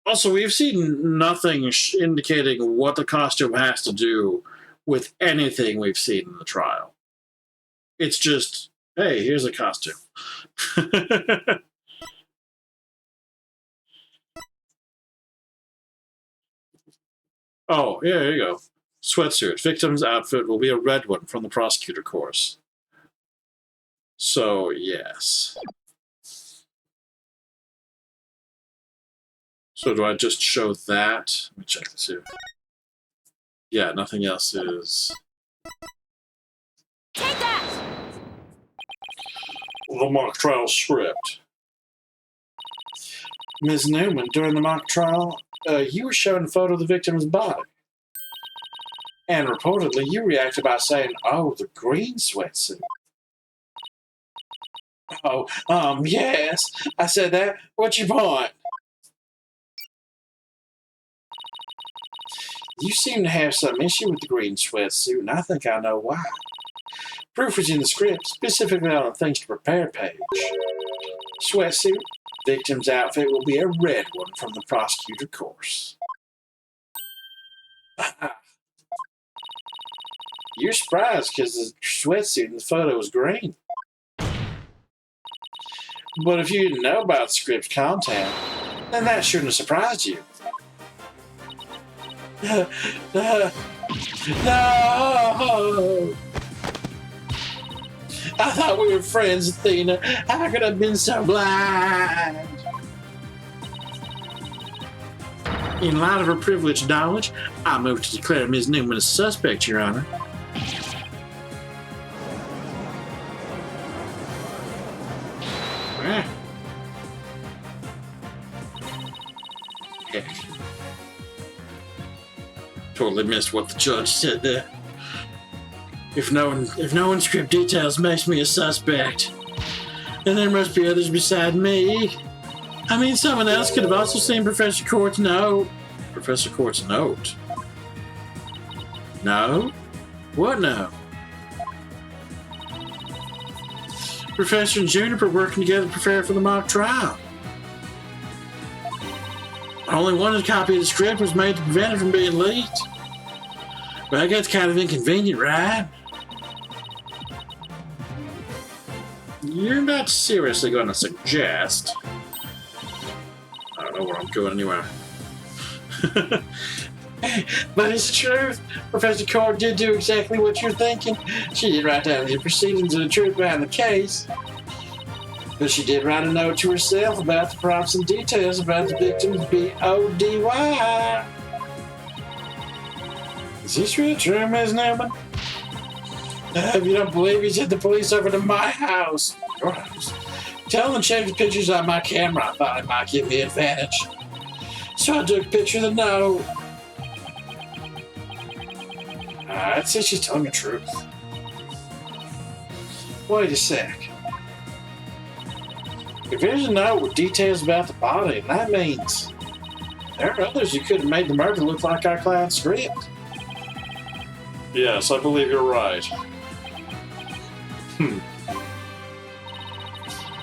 Also, we've seen nothing indicating what the costume has to do with anything we've seen in the trial. It's just, hey, here's a costume. Oh, yeah, there you go. Sweatsuit. Victim's outfit will be a red one from the prosecutor course. So, yes. So do I just show that? Let me check this here. Yeah, nothing else is... Take that! The mock trial script. Ms. Newman, during the mock trial, you were shown a photo of the victim's body. And reportedly, you reacted by saying, oh, the green sweatsuit. Oh, yes, I said that. What's your point? You seem to have some issue with the green sweatsuit, and I think I know why. Proof is in the script, specifically on the things to prepare page. Sweatsuit, victim's outfit will be a red one from the prosecutor course. You're surprised because the sweatsuit in the photo was green. But if you didn't know about the script's content, then that shouldn't have surprised you. No! I thought we were friends, Athena. How could I have been so blind? In light of her privileged knowledge, I move to declare Ms. Newman a suspect, Your Honor. Heck. Totally missed what the judge said there. If knowing script details makes me a suspect, then there must be others beside me. I mean, someone else could have also seen Professor Court's note. Professor Court's note? No? What note? Professor and Juniper working together to prepare for the mock trial. Only one copy of the script was made to prevent it from being leaked. Well, that's kind of inconvenient, right? You're not seriously going to suggest... I don't know where I'm going anywhere. But it's the truth. Professor Court did do exactly what you're thinking. She did write down the proceedings and the truth behind the case. But she did write a note to herself about the props and details about the victim's BODY. Is this really true, Ms. Newman? If you don't believe me, send the police over to my house. Your house. Tell them to check the pictures on my camera. I thought it might give me an advantage. So I took a picture of the note. I'd say she's telling the truth. Wait a sec. If there's a note with details about the body, that means there are others who could have made the murder look like our clown script. Yes, I believe you're right.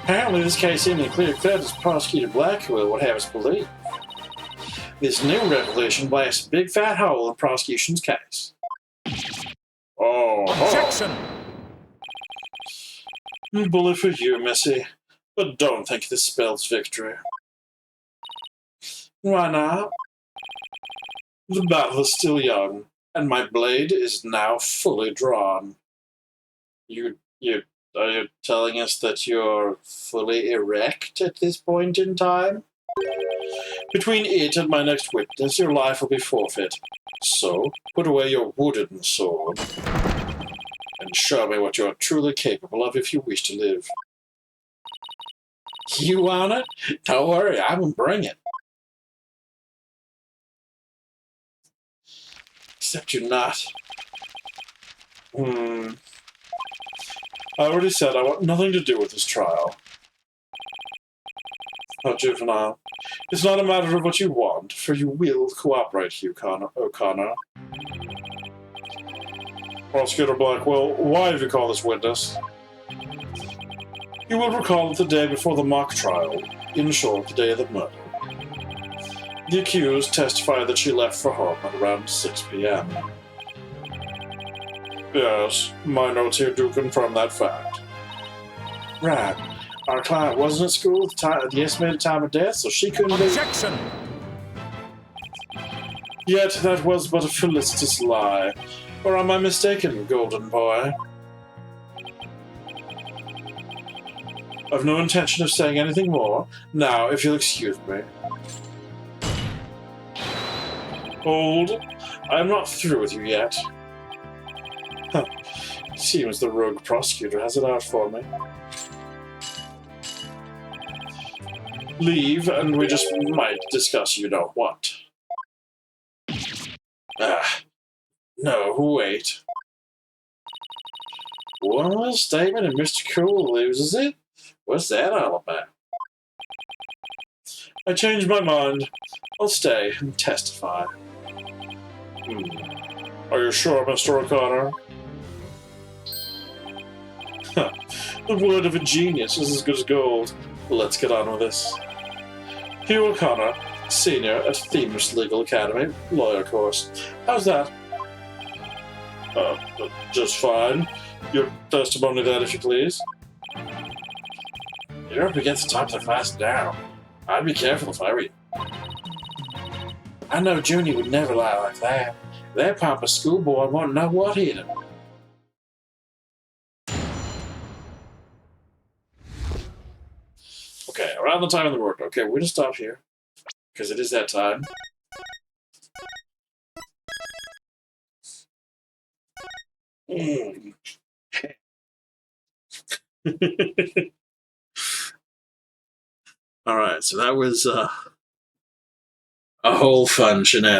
Apparently, this case isn't clear-cut as Prosecutor Blackwell would have us believe. This new revelation blasts a big fat hole in the prosecution's case. Oh, Objection! Bully for you, Missy, but don't think this spells victory. Why not? The battle is still young, and my blade is now fully drawn. Are you telling us that you're fully erect at this point in time? Between it and my next witness, your life will be forfeit. So, put away your wooden sword and show me what you're truly capable of if you wish to live. You want it? Don't worry, I will bring it. Except you're not. I already said I want nothing to do with this trial. Now, Juvenile, it's not a matter of what you want, for you will cooperate, O'Connor. Prosecutor Blackwell, why have you called this witness? You will recall that the day before the mock trial, in short, the day of the murder, the accused testified that she left for home at around 6 p.m. Yes, my notes here do confirm that fact. Right. Our client wasn't at school at the estimated time of death, so she couldn't be... Objection! Yet that was but a felicitous lie. Or am I mistaken, golden boy? I've no intention of saying anything more. Now, if you'll excuse me. Hold. I am not through with you yet. Huh. It seems the rogue prosecutor has it out for me. Leave, and we just might discuss you know what. No, wait. One little statement and Mr. Cool loses it? What's that all about? I changed my mind. I'll stay and testify. Are you sure, Mr. O'Connor? The word of a genius is as good as gold. Let's get on with this. Hugh O'Connor, senior at Themis Legal Academy, lawyer course. How's that? Just fine. Your testimony then, if you please. You're up against the top of the class now. I'd be careful if I were you. I know Junie would never lie like that. That papa schoolboy won't know what hit him. Okay, around the time of the work. Okay, we're gonna stop here. Because it is that time. Alright, so that was a whole fun shenanigans.